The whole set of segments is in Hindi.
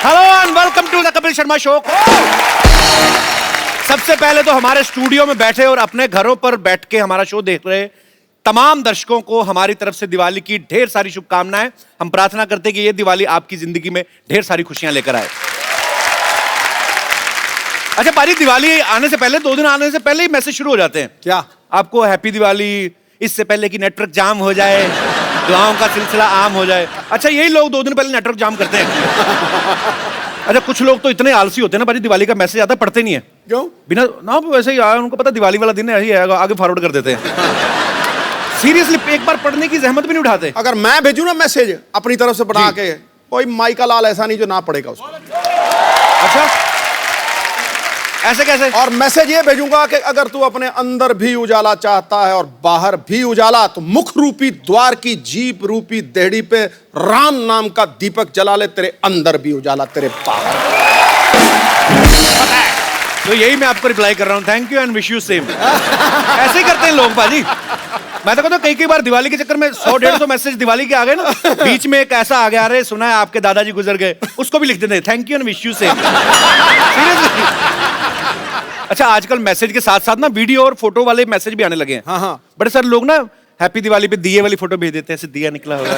Hello and welcome to the Kapil Sharma show. सबसे पहले तो हमारे स्टूडियो में बैठे और अपने घरों पर बैठ के हमारा शो देख रहे तमाम दर्शकों को हमारी तरफ से दिवाली की ढेर सारी शुभकामनाएं। हम प्रार्थना करते हैं कि ये दिवाली आपकी जिंदगी में ढेर सारी खुशियां लेकर आए। अच्छा पारी, दिवाली आने से पहले 2 दिन आने से पहले ही मैसेज शुरू हो जाते हैं। क्या आपको हैप्पी दिवाली, इससे पहले कि नेटवर्क जाम हो जाए, दुआओं का सिलसिला आम हो जाए। अच्छा यही लोग 2 दिन पहले नेटवर्क जाम करते हैं। अच्छा कुछ लोग तो इतने आलसी होते हैं ना भाई, दिवाली का मैसेज आता पढ़ते नहीं है। क्यों? बिना ना वैसे ही उनको पता दिवाली वाला दिन है, आगे फॉरवर्ड कर देते हैं। सीरियसली एक बार पढ़ने की जहमत भी नहीं उठाते। अगर मैं भेजूं ना मैसेज अपनी तरफ से बना के, कोई माइका लाल ऐसा नहीं जो ना पढ़ेगा उसको। अच्छा ऐसे कैसे? और मैसेज ये भेजूंगा कि अगर तू अपने अंदर भी उजाला चाहता है और बाहर भी उजाला, तो मुख रूपी द्वार की जीप रूपी देहड़ी पे राम नाम का दीपक जला ले, तेरे अंदर भी उजाला तेरे बाहर। तो यही मैं आपको रिप्लाई कर रहा हूँ, thank you and wish you same. ऐसे ही करते हैं लोग बाजी। मैं तो कहता हूँ कई बार दिवाली के चक्कर में 100-150 मैसेज दिवाली के आ गए ना, बीच में एक ऐसा आ गया, अरे सुना है आपके दादाजी गुजर गए, उसको भी लिख देते हैं thank you and wish you same. Seriously. अच्छा आजकल मैसेज के साथ साथ ना वीडियो और फोटो वाले मैसेज भी आने लगे हैं। हाँ। बड़े सारे लोग ना हैप्पी दिवाली पे दिए वाली फोटो भेज देते हैं, ऐसे दिया निकला होगा।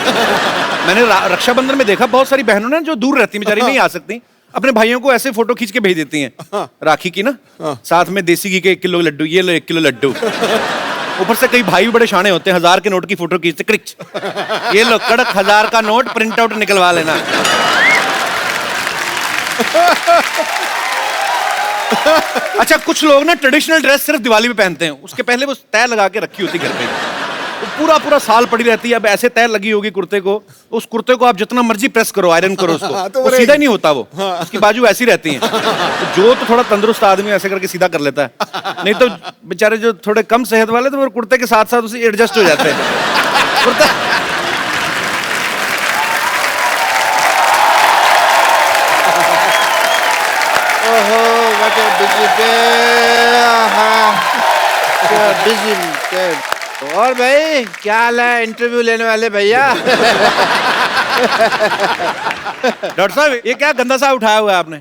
मैंने रक्षाबंधन में देखा बहुत सारी बहनों ने जो दूर रहती बेचारी नहीं आ सकती, अपने भाइयों को ऐसे फोटो खींच के भेज देती हैं राखी की ना, साथ में देसी घी के 1 किलो लड्डू, ये लो 1 किलो लड्डू। ऊपर से कई भाई बड़े शाणे होते हैं, 1000 के नोट की फोटो खींचते, क्रिच ये लो कड़क 1000 का नोट, प्रिंट आउट निकलवा लेना। अच्छा कुछ लोग ना ट्रेडिशनल ड्रेस सिर्फ दिवाली में पहनते हैं, उसके पहले वो तय लगा के रखी होती घर पे, तो पूरा साल पड़ी रहती है। अब ऐसे तय लगी होगी कुर्ते को, उस कुर्ते को आप जितना मर्जी प्रेस करो, आयरन करो उसको, तो वो सीधा नहीं होता, वो उसकी बाजू ऐसी रहती है। तो जो तो थोड़ा तंदुरुस्त आदमी ऐसे करके सीधा कर लेता है, नहीं तो बेचारे जो थोड़े कम सेहत वाले तो वो कुर्ते के साथ साथ उसे एडजस्ट हो जाते हैं। कुर्ता और भाई क्या हाल है इंटरव्यू लेने वाले भैया? डॉक्टर साहब ये क्या गंदा सा उठाया हुआ है आपने?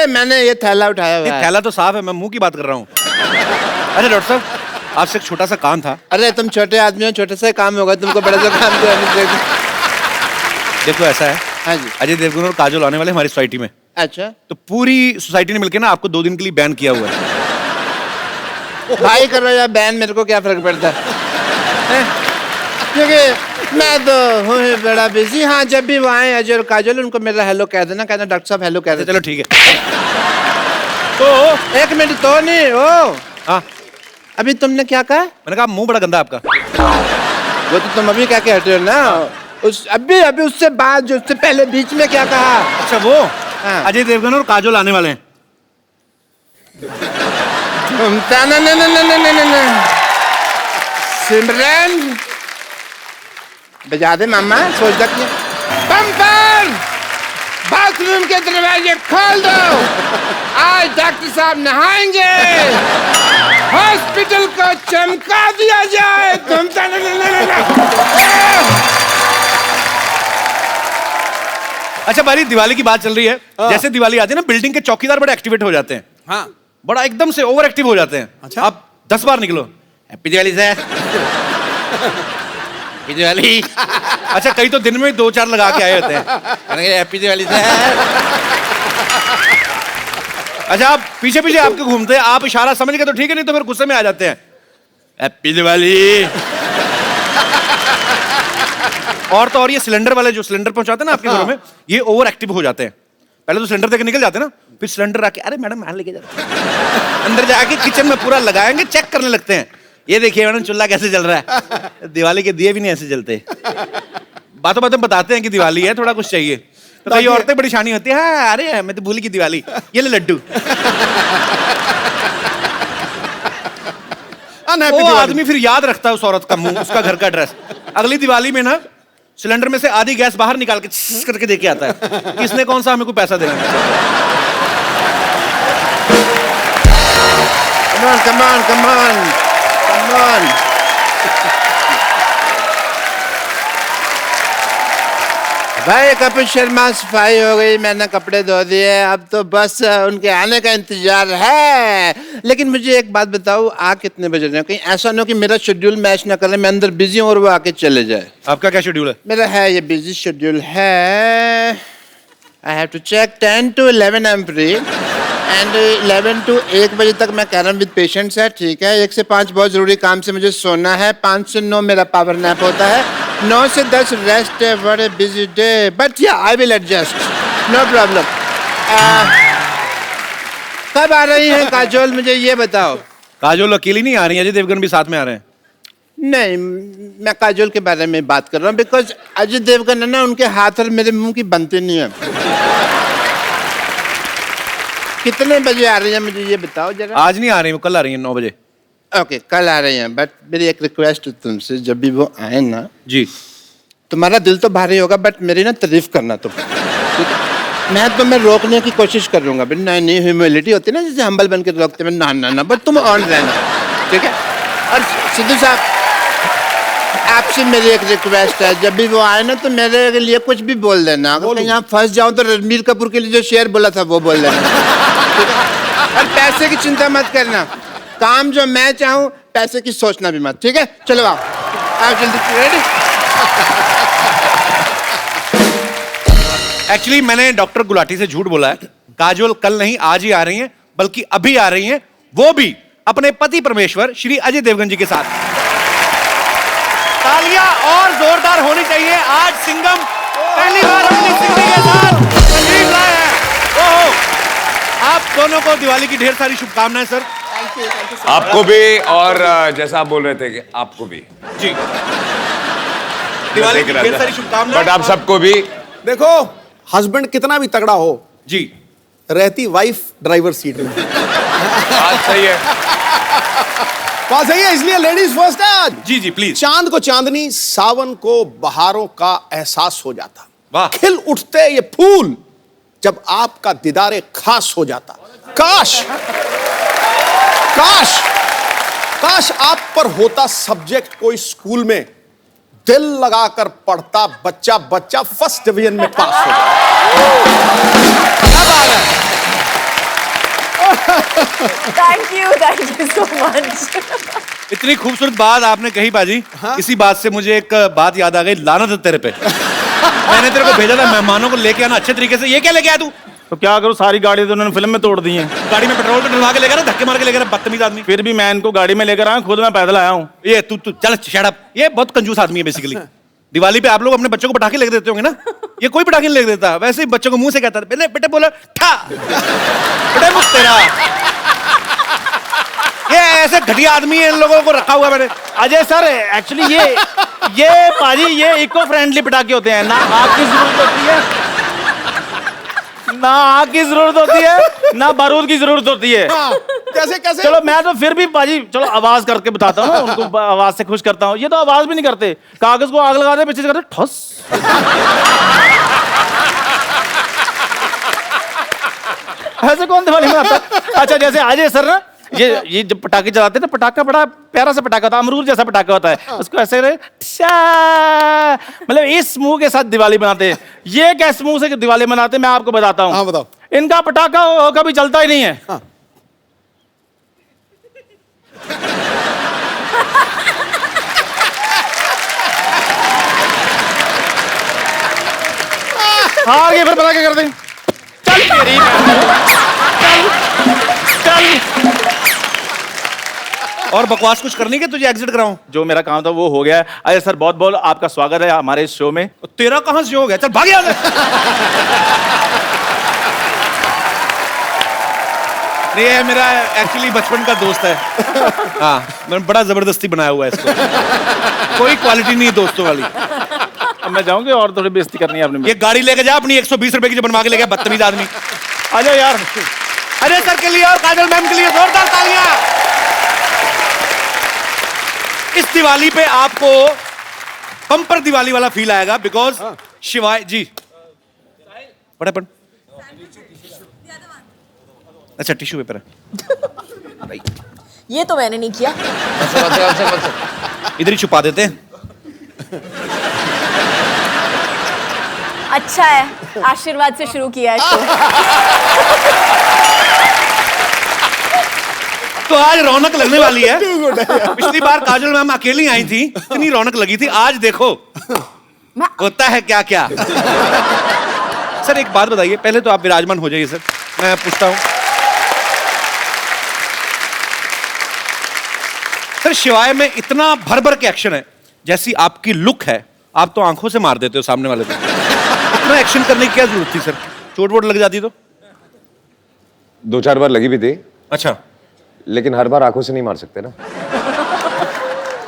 मैंने ये थैला उठाया हुआ ये है। थैला तो साफ है, मैं मुंह की बात कर रहा हूँ। अरे डॉक्टर साहब आपसे एक छोटा सा काम था। अरे तुम छोटे आदमी हो, छोटे से काम होगा, तुमको बड़ा सा काम दिया। देखो ऐसा है, हाँ जी। अजय देवगन और काजोल आने वाले हमारी सोसाइटी में। अच्छा तो पूरी सोसाइटी ने मिलकर ना आपको 2 दिन के लिए बैन किया हुआ है। भाई करो या बैन, मेरे को क्या फर्क पड़ता है? क्योंकि मैं तो हूँ बड़ा बिजी। हाँ जब भी वो आए अजय और काजोल, उनको मेरा हेलो कह देना, कहना डॉक्टर साहब हेलो कह देना। चलो ठीक है। तो 1 मिनट तो नहीं ओ। हाँ अभी तुमने क्या कहा? मैंने कहा मुंह बड़ा गंदा आपका। वो तो तुम अभी क्या कह रहे हो ना, उस अभी उससे बाद जो उससे पहले बीच में क्या कहा? अच्छा वो अजय देवगन और काजोल आने वाले हैं। सिमरन बजा दे मामा, सोच तक बम्पर बाथरूम के दरवाजे खोल दो, आज डॉक्टर साहब नहाएंगे, हॉस्पिटल को चमका दिया जाए। तुम अच्छा भाई दिवाली की बात चल रही है, जैसे दिवाली आती है ना बिल्डिंग के चौकीदार बड़े एक्टिवेट हो जाते हैं। हाँ बड़ा एकदम से ओवर एक्टिव हो जाते हैं। अच्छा? आप 10 बार निकलो happy Diwali sir, happy Diwali. अच्छा कई तो दिन में 2-4 लगा के आए होते हैं, हैप्पी दिवाली सर। अच्छा आप पीछे पीछे आपके घूमते हैं, आप इशारा समझ गए तो ठीक है, नहीं तो फिर गुस्से में आ जाते हैं, हैप्पी दिवाली। और तो और ये सिलेंडर वाले जो सिलेंडर पहुंचाते हैं ना आपके घरों में, ये ओवर एक्टिव हो जाते हैं। पहले तो सिलेंडर देके निकल जाते हैं ना, फिर सिलेंडर आके अरे मैडम मैं लेके जा, अंदर जाके किचन में पूरा लगाएंगे, चेक करने लगते हैं, ये देखिए मैडम चूल्हा कैसे जल रहा है। दिवाली के दिए भी नहीं ऐसे जलते। बातों बातों बताते हैं कि दिवाली है, थोड़ा कुछ चाहिए, तो कई औरतें बड़ी शानी होती है, हाँ अरे मैं तो भूल की दिवाली, ये ले लड्डू। वो आदमी फिर याद रखता है उस औरत का मुंह, उसका घर का एड्रेस। अगली दिवाली में ना सिलेंडर में से आधी गैस बाहर निकाल के करके देके आता है, किसने कौन सा हमें को पैसा देना है। Come on. भाई कपिल शर्मा सफाई हो गई, मैंने कपड़े धो दिए, अब तो बस उनके आने का इंतजार है। लेकिन मुझे एक बात बताओ, आ कितने बज रहे हैं? कहीं ऐसा ना हो कि मेरा शेड्यूल मैच ना करे, मैं अंदर बिजी हूँ और वो आके चले जाए। आपका क्या शेड्यूल है? मेरा है ये बिजी शेड्यूल है। I have to check 10 to 11 I am free and 11 to 1 बजे तक मैं कह रहा हूँ विद पेशेंट्स है, ठीक है। 1 से 5 बहुत जरूरी काम से मुझे सोना है, 5 से 9 मेरा पावर नैप होता है, 9 से 10 रेस्ट है। बड़े busy day, but yeah I will adjust, no problem. कब आ रही हैं काजोल, मुझे ये बताओ? काजोल अकेली नहीं आ रही है, अजय देवगन भी साथ में आ रहे हैं। नहीं, मैं काजोल के बारे में बात कर रहा हूँ, बिकॉज अजय देवगन है ना, उनके हाथ और मेरे मुंह की बनती नहीं है। कितने बजे आ रही है मुझे ये बताओ जरा। आज नहीं आ रही, वो कल आ रही है 9 बजे। ओके, कल आ रही हैं, बट मेरी एक रिक्वेस्ट है तुमसे, जब भी वो आए ना, जी। तुम्हारा दिल तो भारी होगा बट मेरी ना तारीफ करना तुम, ठीक है? मैं तुम्हें रोकने की कोशिश करूंगा, बट नहीं ह्यूमिलिटी होती है ना, जैसे हम्बल बन के रोकते हैं, ना बट तुम ऑन रहना, ठीक है? और सिद्धू साहब, आपसे मेरी एक रिक्वेस्ट है, जब भी वो आए ना तो मेरे लिए कुछ भी बोल देना। अगर कहीं यहाँ फंस जाऊं तो रणबीर कपूर के लिए जो शेर बोला था वो बोल देना, ठीक है? और पैसे की चिंता मत करना, काम जो मैं चाहूं, पैसे की सोचना भी मत, ठीक है? चलो आओ जल्दी। रेडी? एक्चुअली मैंने डॉक्टर गुलाटी से झूठ बोला है। काजोल कल नहीं आज ही आ रही हैं, बल्कि अभी आ रही हैं, वो भी अपने पति परमेश्वर श्री अजय देवगन जी के साथ। तालियां और जोरदार होनी चाहिए। आज सिंघम पहली बार अपनी सिंगनी के साथ तशरीफ लाए हैं। ओहो, आप दोनों को दिवाली की ढेर सारी शुभकामनाएं सर। आपको भी, और जैसा आप बोल रहे थे कि आपको भी जी, दिवाली की ढेर सारी शुभकामनाएं। बट आप सबको भी। देखो, हस्बैंड कितना भी तगड़ा हो, जी, रहती वाइफ ड्राइवर सीट में। बात सही है। बात सही है, इसलिए लेडीज फर्स्ट है आज। जी जी प्लीज। चांद को चांदनी, सावन को बहारों का एहसास हो जाता। वाह। खिल उठते ये फूल जब आपका दीदारे खास हो जाता। काश काश काश आप पर होता सब्जेक्ट कोई स्कूल में, दिल लगाकर पढ़ता बच्चा बच्चा फर्स्ट डिवीजन में पास हो जाता। Thank you so much. इतनी खूबसूरत बात आपने कही बाजी। हाँ? इसी बात से मुझे एक बात याद आ गई। लानत है तेरे पे। मैंने तेरे को भेजा था मेहमानों को लेके आना अच्छे तरीके से, ये क्या लेके आया तू? तो क्या करूं, सारी गाड़ी तो उन्होंने फिल्म में तोड़ दी है। गाड़ी में पेट्रोल तो डलवा के लेकर, धक्के मार के लेकर, बदतमीज आदमी। फिर भी मैं इनको गाड़ी में लेकर आया, खुद मैं पैदल आया हूँ। ये तू तू चल शट अप। ये बहुत कंजूस आदमी है बेसिकली। दिवाली पे आप लोग अपने बच्चों को पटाखे लेके देते होंगे ना, ये कोई पटाखे नहीं लेके देता। वैसे ही बच्चों को मुंह से कहता है, बेटे बेटे बोला ठा बेटे मुझ तेरा। ये ऐसे घटिया आदमी है, इन लोगों को रखा हुआ मैंने। अजय सर, एक्चुअली ये पाजी, ये इको फ्रेंडली पटाखे होते हैं, ना आग की जरूरत होती है, ना आग की जरूरत होती है, ना बारूद की जरूरत होती है। कैसे कैसे? चलो मैं तो फिर भी पाजी, चलो आवाज करके बताता हूँ ना, उनको आवाज से खुश करता हूँ। ये तो आवाज भी नहीं करते, कागज को आग लगाते पीछे से करते ठोस। ऐसे कौन दिवाली मनाता है? अच्छा, जैसे अजय सर ना, ये जब पटाखे जलाते हैं ना, पटाखा बड़ा प्यारा सा पटाखा होता है, अमरूद जैसा पटाखा होता है, उसको ऐसे मतलब इस मुंह के साथ दिवाली मनाते हैं। ये किस मुंह से दिवाली मनाते हैं मैं आपको बताता हूँ। हाँ बताओ। इनका पटाखा कभी चलता ही नहीं है। हाँ। हाँ, ये फिर पटाखे कर दें। चल तेरी चल। और बकवास कुछ करनी है तुझे एग्जिट कराऊं? जो मेरा काम था वो हो गया है। अजय सर, बहुत बहुत आपका स्वागत है हमारे इस शो में। तेरा कहां से हो गया? चल भाग यहाँ से। नहीं, ये मेरा एक्चुअली बचपन का दोस्त है। हाँ, मैंने बड़ा जबरदस्ती बनाया हुआ है इसको। कोई क्वालिटी नहीं है दोस्तों वाली। अब मैं जाऊंगी और थोड़ी बेइज्जती करनी है आपने। ये गाड़ी लेके जा अपनी, 120 रुपए की जो बनवा के लेके, बदतमीज आदमी। अजय यार, अजय सर के लिए और काजल मैम के लिए जोरदार तालियां। इस दिवाली पे आपको बम्पर दिवाली वाला फील आएगा, बिकॉज शिवाय जी पढ़ अच्छा टिश्यू पेपर है। ये तो मैंने नहीं किया। इधर ही छुपा देते हैं। अच्छा है, आशीर्वाद से शुरू किया है शो। तो आज रौनक लगने वाली है। पिछली बार काजल मैम अकेली आई थी, इतनी रौनक लगी थी। आज देखो होता है क्या क्या। सर एक बात बताइए, पहले तो आप विराजमान हो जाइए सर, मैं पूछता हूं। सर शिवाय में इतना भर भर के एक्शन है, जैसी आपकी लुक है, आप तो आंखों से मार देते हो सामने वाले को। इतना एक्शन करने की क्या जरूरत थी सर? चोट वोट लग जाती तो? 2-4 बार लगी भी थी, अच्छा, लेकिन हर बार आंखों से नहीं मार सकते ना।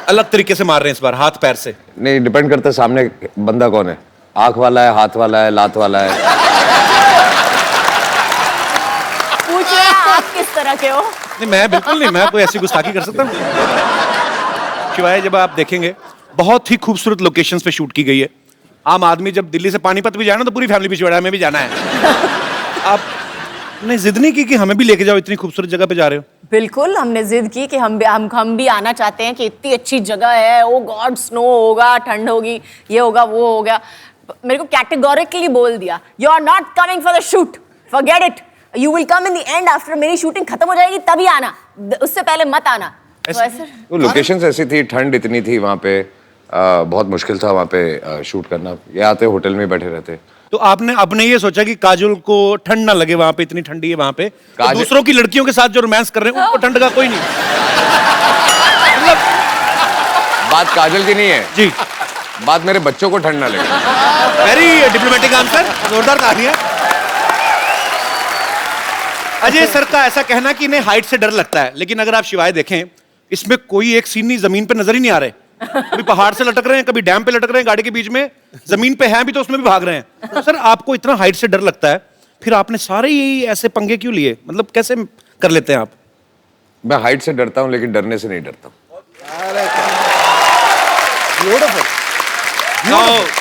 अलग तरीके से मार रहे हैं इस बार, हाथ पैर से। नहीं, डिपेंड करता है सामने बंदा कौन है, आंख वाला है, हाथ वाला है, लात वाला है। पूछ रहे हैं आप किस तरह के हो? नहीं मैं बिल्कुल नहीं, मैं कोई ऐसी गुस्ताखी कर सकता हूँ? शिवाय जब आप देखेंगे बहुत ही खूबसूरत लोकेशंस पे शूट की गई है। आम आदमी जब दिल्ली से पानीपत भी जाए ना तो पूरी फैमिली पीछे हमें भी जाना है। आपने जिद नहीं की कि हमें भी लेके जाओ, इतनी खूबसूरत जगह पे जा रहे हो? बिल्कुल, हमने जिद की कि हम भी आना चाहते हैं कि इतनी अच्छी जगह है। ओ गॉड, स्नो होगा, ठंड होगी, ये होगा, वो हो गया। मेरे को कैटेगोरिकली बोल दिया, you are not coming for the shoot, forget it, you will come in the end, after मेरी शूटिंग खत्म हो जाएगी तभी आना, उससे पहले मत आना। तो ऐसे वो लोकेशंस ऐसी थी, ठंड इतनी थी वहाँ पे, बहुत मुश्किल था वहाँ पे शूट करना। ये आते होटल में बैठे रहते। तो आपने ये सोचा कि काजल को ठंड ना लगे, वहां पे इतनी ठंडी है वहां पे, तो दूसरों की लड़कियों के साथ जो रोमांस कर रहे हैं उनको ठंड का कोई नहीं। मतलब बात काजल की नहीं है जी, बात मेरे बच्चों को ठंड ना लगे। वेरी डिप्लोमेटिक आंसर, जोरदार कहानी है। अजय सर का ऐसा कहना कि इन्हें हाइट से डर लगता है, लेकिन अगर आप शिवाय देखें, इसमें कोई एक सीन नहीं जमीन पे नजर ही नहीं आ रहे। कभी पहाड़ से लटक रहे हैं, कभी डैम पे लटक रहे हैं गाड़ी के बीच में, जमीन पे हैं भी तो उसमें भी भाग रहे हैं। तो सर आपको इतना हाइट से डर लगता है, फिर आपने सारे ही ऐसे पंगे क्यों लिए? मतलब कैसे कर लेते हैं आप? मैं हाइट से डरता हूँ लेकिन डरने से नहीं डरता।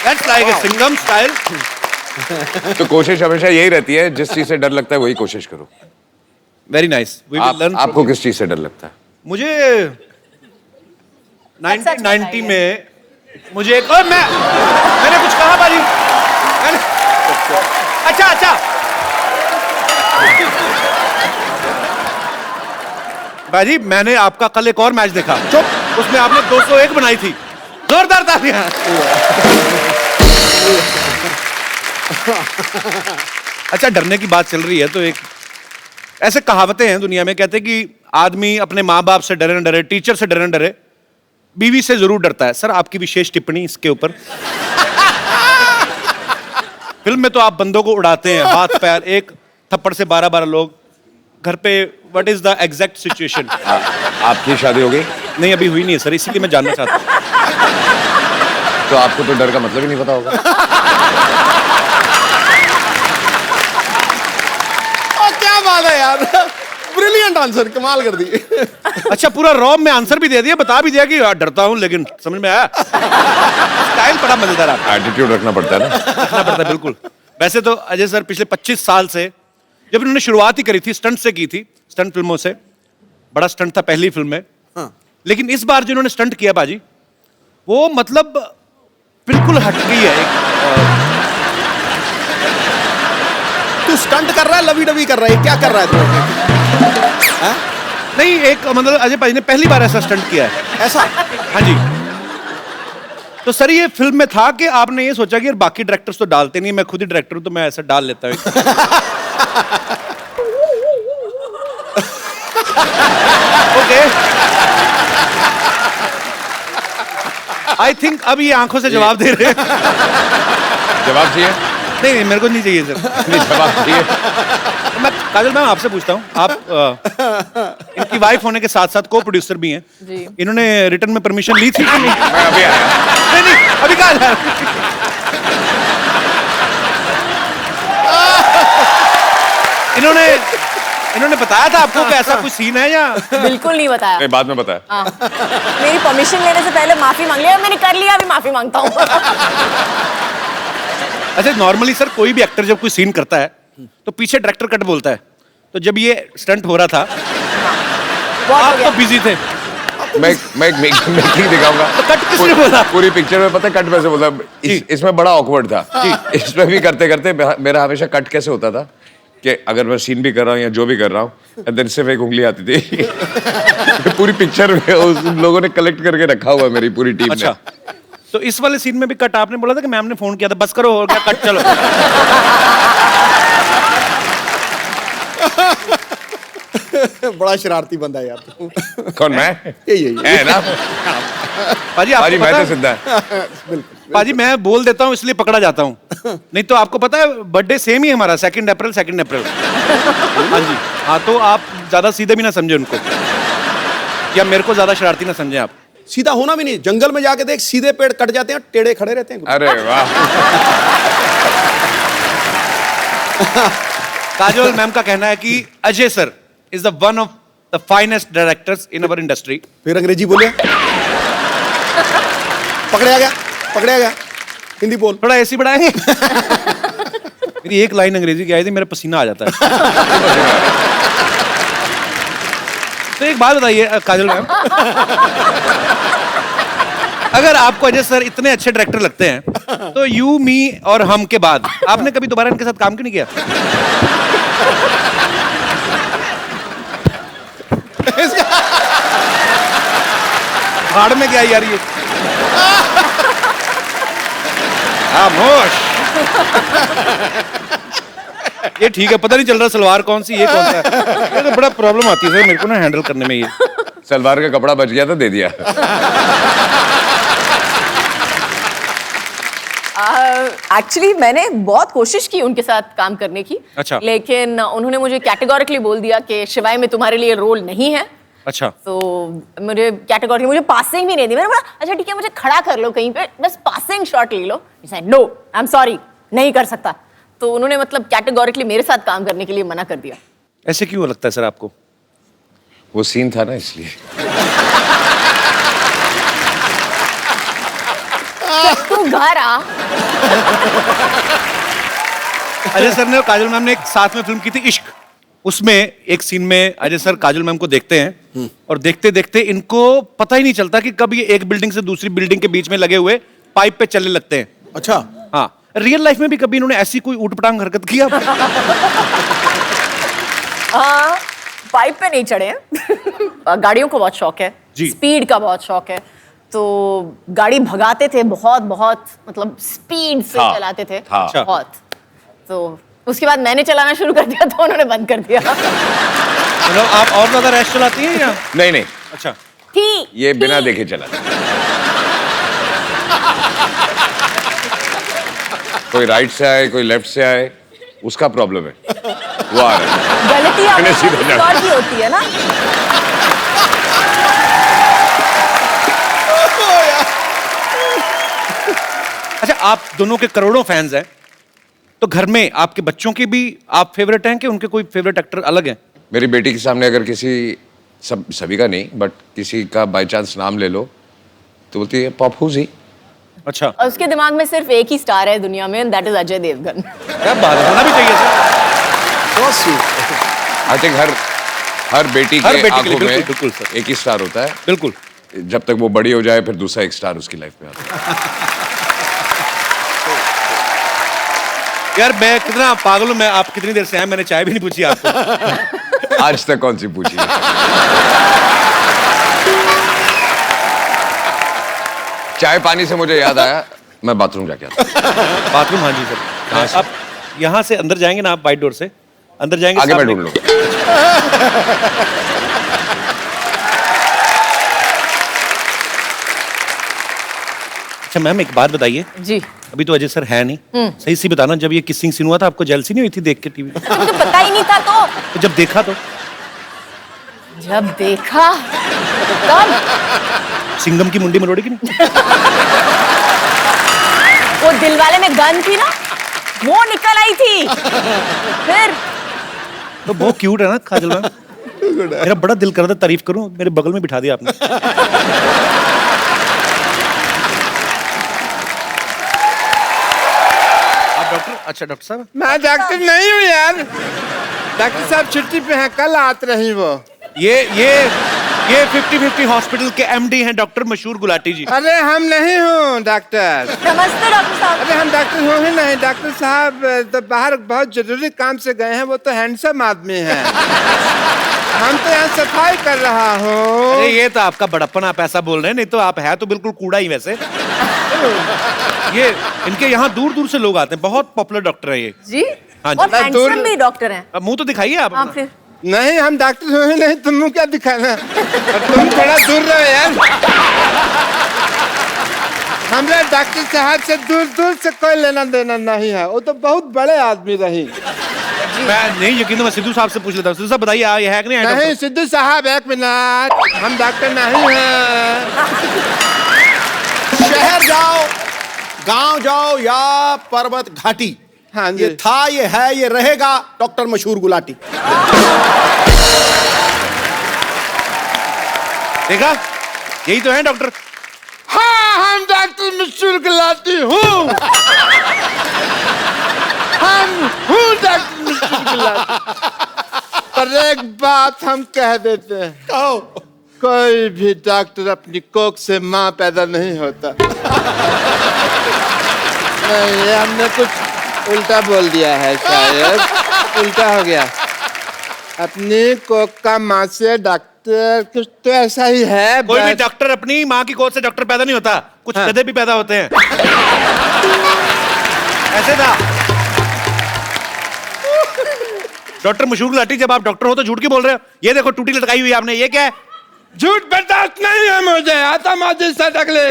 That's like a Singham style. तो कोशिश हमेशा यही रहती है, जिस चीज से डर लगता है वही कोशिश करो। Very nice, we will learn. आपको किस चीज से डर लगता है? मुझे 1990 में मुझे एक और मैंने कुछ कहा बाजी, अच्छा बाजी, मैंने आपका कल एक और मैच देखा, चुप, उसमें आपने 201 बनाई थी, जोरदार तालियां। अच्छा, डरने की बात चल रही है तो एक ऐसे कहावतें हैं दुनिया में, कहते हैं कि आदमी अपने माँ बाप से डरे न डरे, टीचर से डरे न डरे, बीवी से जरूर डरता है। सर आपकी विशेष टिप्पणी इसके ऊपर। फिल्म में तो आप बंदों को उड़ाते हैं, हाथ पैर, एक थप्पड़ से 12-12 लोग घर पे। What is the exact situation? आपकी शादी हो गई? नहीं अभी हुई नहीं है सर, इसीलिए मैं जानना चाहता हूँ। तो आपको तो डर का मतलब ही नहीं पता होगा। क्या बात है यार, ब्रिलियंट आंसर, कमाल कर दी। अच्छा, पूरा रॉब में आंसर भी दे दिया, बता भी दिया कि डरता हूं, लेकिन समझ में आया। स्टाइल बड़ा मजेदार है। एटीट्यूड रखना पड़ता है ना। रखना पड़ता है बिल्कुल। वैसे तो अजय सर पिछले 25 साल से, जब इन्होंने शुरुआत ही करी थी स्टंट से की थी, स्टंट फिल्मों से, बड़ा स्टंट था पहली फिल्म में। हाँ। लेकिन इस बार जो इन्होंने स्टंट किया बाजी, वो मतलब बिल्कुल हट गई है। तू स्टंट कर रहा है, लवी डवी कर रहा है, क्या कर रहा है तू? नहीं, एक मतलब अजय भाई ने पहली बार ऐसा स्टंट किया है। ऐसा? हाँ जी। तो सर ये फिल्म में था कि आपने ये सोचा कि यार बाकी डायरेक्टर्स तो डालते नहीं, मैं खुद ही डायरेक्टर हूं तो मैं ऐसा डाल लेता हूं। ओके, आई थिंक अब ये आंखों से जवाब दे रहे हैं। जवाब चाहिए? नहीं मेरे को नहीं चाहिए सर। नहीं, जवाब चाहिए। मैं काजल मैम आपसे पूछता हूँ, आप इनकी वाइफ होने के साथ साथ को प्रोड्यूसर भी हैं जी। इन्होंने रिटर्न में परमिशन ली थी कि नहीं? मैं अभी आया। नहीं अभी कहा जा इन्होंने बताया था आपको कि ऐसा कोई सीन है या? बिल्कुल नहीं बताया। नहीं, बाद में बताया। हाँ, मेरी परमिशन लेने से पहले माफी मांग लिया, मैंने कर लिया, अभी माफी मांगता हूँ। अच्छा, नॉर्मली सर कोई भी एक्टर जब कोई सीन करता है तो पीछे डायरेक्टर कट बोलता है, तो जब ये स्टंट हो रहा था बहुत हो आप गया। तो बिजी थे, मैं एक मेकिंग दिखाऊंगा। कट किसने बोला? पूरी पिक्चर में पता है कट कैसे बोला? इसमें बड़ा ऑकवर्ड था। इसमें भी करते करते मेरा हमेशा कट कैसे होता था कि अगर मैं सीन भी कर रहा हूँ या जो भी कर रहा हूँ, देन सिर्फ एक उंगली आती थी। पूरी पिक्चर में उस लोगों ने कलेक्ट करके रखा हुआ है मेरी पूरी टीम अच्छा, ने। तो इस वाले सीन में भी कट आपने बोला था कि मैम ने फोन किया था, बस करो और क्या, कट चलो। बड़ा शरारती बंदा है यार तू। कौन मैं? यही है ना? पाजी पाजी आपको मैं पता तो है, सिद्धा है। पाजी मैं बोल देता हूँ इसलिए पकड़ा जाता हूँ, नहीं तो आपको पता है बर्थडे सेम ही है हमारा, 2 अप्रैल। हाँ जी, हाँ तो आप ज्यादा सीधे भी ना समझे उनको, या मेरे को ज्यादा शरारती ना समझे आप। सीधा होना भी नहीं, जंगल में जाके देख, सीधे पेड़ कट जाते हैं, टेढ़े खड़े रहते हैं। अरे वाह। काजोल मैम का कहना है कि Ajay sir is the one of the finest directors in our industry. फिर अंग्रेजी बोले, पकड़े आ गया, हिंदी बोल। थोड़ा ऐसी बढ़ाएंगे। मेरी एक लाइन अंग्रेजी की आई थी, मेरा पसीना आ जाता है। तो एक बात बताइए काजल मैम, अगर आपको अजय सर इतने अच्छे डायरेक्टर लगते हैं तो यू, मी और हम के बाद आपने कभी दोबारा इनके साथ काम क्यों नहीं किया? भाड़ में क्या यार ये? खामोश। ये ठीक है, पता नहीं चल रहा सलवार कौन सी ये कौन सा है। ये तो बड़ा प्रॉब्लम आती है सर मेरे को ना हैंडल करने में ये। सलवार का कपड़ा बच गया तो दे दिया। एक्चुअली मैंने बहुत कोशिश की उनके साथ काम करने की। अच्छा। लेकिन उन्होंने मुझे कैटेगोरिकली बोल दिया कि शिवाय में तुम्हारे लिए रोल नहीं है। अच्छा, तो मुझे कैटेगोरी, मुझे पासिंग भी नहीं दी। मैंने बोला अच्छा ठीक है, मुझे खड़ा कर लो कहीं पे, बस पासिंग शॉट ले लो। नो, आई एम सॉरी, नहीं कर सकता। तो उन्होंने मतलब कैटेगोरिकली मेरे साथ काम करने के लिए मना कर दिया। ऐसे क्यों लगता है सर आपको? वो सीन था ना इसलिए। तू घर आ। अजय सर ने और काजल मैम ने एक साथ में फिल्म की थी इश्क। उसमें एक सीन में अजय सर काजल मैम को देखते हैं और देखते देखते इनको पता ही नहीं चलता कि कब ये एक बिल्डिंग से दूसरी बिल्डिंग के बीच में लगे हुए पाइप पे चलने लगते हैं। अच्छा, हाँ, रियल लाइफ में भी कभी इन्होंने ऐसी कोई ऊटपटांग हरकत की? पाइप पे नहीं चढ़े हैं। गाड़ियों को बहुत शौक है, जी। स्पीड का बहुत शौक है, तो गाड़ी भगाते थे बहुत बहुत, मतलब स्पीड से हाँ, चलाते थे हाँ। बहुत। तो उसके बाद मैंने चलाना शुरू कर दिया तो उन्होंने बंद कर दिया। मतलब आप और ज्यादा रैश चलाती हैं या? नहीं नहीं, अच्छा, थी ये बिना थी। देखे चला। कोई राइट से आए, कोई लेफ्ट से आए, उसका प्रॉब्लम है, वो आ रहा है। गलती मैंने सीधे किसी जाना। और की होती है ना। अच्छा, आप दोनों के करोड़ों फैंस हैं, तो घर में आपके बच्चों के भी आप फेवरेट हैं कि उनके कोई फेवरेट एक्टर अलग हैं? मेरी बेटी के सामने अगर किसी, सभी का नहीं बट किसी का बाय चांस नाम ले लो तो बोलती है पप्पू जी। अच्छा, और उसके दिमाग में सिर्फ एक ही स्टार है दुनिया में, दैट इज अजय देवगन। क्या बात है, होना भी चाहिए सर। बहुत स्वीट। आई थिंक हर बेटी हर के बेटी के लिए, आंखों में बिल्कुल, बिल्कुल सर। एक ही स्टार होता है। बिल्कुल। जब तक वो बड़ी हो जाए फिर दूसरा एक स्टार उसकी लाइफ में आता है। यार मैं कितना पागल हूं, मैं आप कितनी देर से हैं, मैंने चाय भी नहीं पूछी आपको। आज तक कौन सी पूछी है? चाय पानी से मुझे याद आया, मैं बाथरूम जाके आता हूं। बाथरूम? हाँ जी सर। आप यहाँ से अंदर जाएंगे ना, आप वाइट डोर से अंदर जाएंगे, आगे मैं सामने- ढूंढ लूंगा। अच्छा मैम, एक बात बताइए, जी। अभी तो अजय सर है नहीं, सही सी बताना, जब ये किसिंग सीन हुआ था आपको जेलसी नहीं हुई थी देख के टीवी? मुझे पता ही नहीं था। तो जब देखा तो जब देखा तब सिंघम की मुंडी मरोड़ी की नहीं? वो दिलवाले में गन थी ना, वो निकल आई थी। फिर तो बहुत क्यूट है ना काजल मैम। मेरा बड़ा दिल कर रहा था तारीफ करूं, मेरे बगल में बिठा दिया आपने। आप डॉक्टर? अच्छा डॉक्टर साहब। मैं डॉक्टर नहीं हूँ यार, डॉक्टर साहब छुट्टी पे हैं, कल आते रही वो। ये ये 50-50 हॉस्पिटल के एमडी हैं डॉक्टर मशहूर गुलाटी जी। अरे हम नहीं हूँ डॉक्टर। नमस्ते डॉक्टर साहब। अरे हम डॉक्टर हो ही नहीं। डॉक्टर साहब तो बाहर बहुत जरूरी काम से गए हैं। वो तो हैंडसम आदमी है। हम तो यहाँ सफाई कर रहा हूँ। अरे ये तो आपका बड़प्पन, आप ऐसा बोल रहे हैं, नहीं तो आप है तो बिल्कुल कूड़ा ही वैसे। ये इनके यहाँ दूर दूर से लोग आते हैं, बहुत पॉपुलर डॉक्टर है ये। जी हाँ जी। और हैंडसम भी डॉक्टर हैं। अब मुंह तो दिखाइए आप हाँ अपना। फिर नहीं हम डॉक्टर हो ही नहीं। तुम क्या दिखाना। और तुम थोड़ा दूर रहो यार। हमारे डॉक्टर साहब से दूर दूर से कोई लेना देना नहीं है। वो तो बहुत बड़े आदमी रही। मैं नहीं यकीन, तो मैं सिद्धू साहब से पूछ लेता हूँ। सिद्धू साहब बताइए, ये है कि नहीं है नहीं डॉक्टर? सिद्धू साहब एक मिनट, हम डॉक्टर नहीं हैं। शहर जाओ, गांव जाओ या पर्वत घाटी, हाँ जी। ये था, ये है, ये रहेगा डॉक्टर मशहूर गुलाटी। देखा, यही तो है डॉक्टर। हाँ हम डॉक्टर मशहूर गुलाटी हूँ। हम हूँ डॉक्टर मशहूर गुलाटी। पर एक बात हम कह देते हैं, कहो। कोई भी डॉक्टर अपनी कोख से माँ पैदा नहीं होता। नहीं ये हमने कुछ उल्टा बोल दिया है, शायद उल्टा हो गया। अपनी कोख का माँ से डॉक्टर कुछ तो ऐसा ही है। कोई भी बस। डॉक्टर अपनी माँ की गोद से डॉक्टर पैदा नहीं होता, कुछ हाँ। गधे भी पैदा होते हैं। ऐसे था डॉक्टर मशहूर गुलाटी। जब आप डॉक्टर हो तो झूठ क्यों बोल रहे हो? ये देखो टूटी लटकाई हुई है आपने, ये क्या है? झूठ बर्दाश्त नहीं है मुझे। आता माजी सटक ले।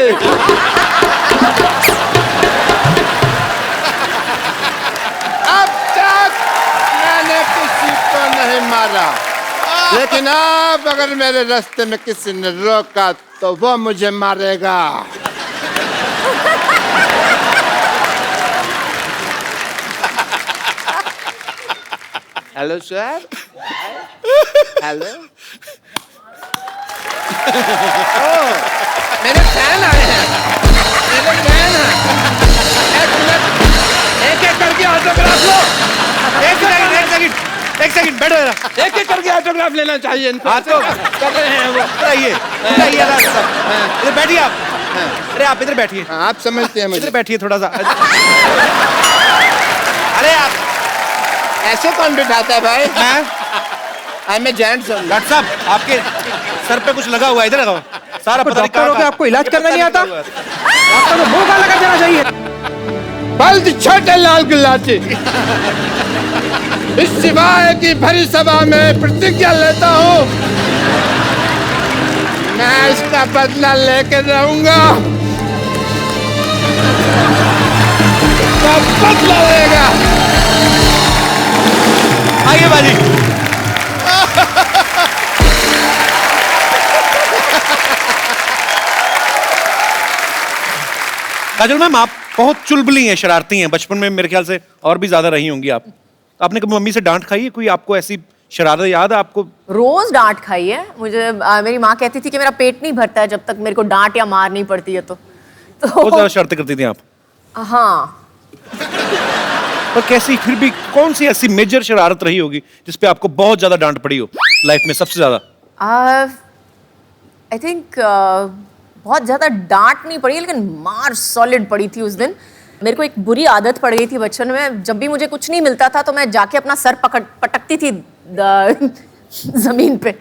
अब तक मैंने किसी को नहीं मारा, लेकिन अब अगर मेरे रास्ते में किसी ने रोका तो वो मुझे मारेगा। Hello sir. हेलो। मेरे फैन आए हैं। मेरे फैन हैं। एक मिनट, एक एक करके ऑटोग्राफ लो। एक सेकंड बैठो जरा। एक एक करके ऑटोग्राफ लेना चाहिए इनको। हाँ तो कर रहे हैं वो। बताइए आराम से। इधर बैठिए आप। अरे आप इधर बैठिए, हाँ, आप समझते हैं इधर मुझे। बैठिए थोड़ा सा। अरे आप ऐसे कौन बिठाता है भाई? मैं मैं जेंट्स हूँ। डॉक्टर साहब, आपके सर पे कुछ लगा हुआ है, इधर लगाओ। सारा पता नहीं डॉक्टर हो के आपको इलाज करना नहीं आता? आपका तो मुंह काला कर देना चाहिए। बल्द छोटे लाल गुलाटी। इस सिवाय की भरी सभा में प्रतिज्ञा लेता हूँ, मैं इसका बदला लेके रहूंगा। सब बदला लेगा। आइए बाजी। काजल मैम, आप बहुत चुलबुली हैं, शरारती हैं। बचपन में मेरे ख्याल से और भी ज्यादा रही होंगी आप। आपने कभी मम्मी से डांट खाई है? कोई आपको ऐसी शरारत याद है आपको? रोज डांट खाई है मुझे। मेरी माँ कहती थी कि मेरा पेट नहीं भरता है जब तक मेरे को डांट या मार नहीं पड़ती है तो बहुत ज्यादा शरारतें करती थी आप। हाँ। पर कैसी, फिर भी कौन सी ऐसी मेजर शरारत रही होगी जिसपे आपको बहुत ज्यादा डांट पड़ी हो लाइफ में, सबसे ज्यादा? आई थिंक बहुत ज्यादा डांट नहीं पड़ी, लेकिन मार सॉलिड पड़ी थी उस दिन। मेरे को एक बुरी आदत पड़ गई थी बचपन में। जब भी मुझे कुछ नहीं मिलता था तो मैं जाके अपना सर पटकती थी जमीन पे।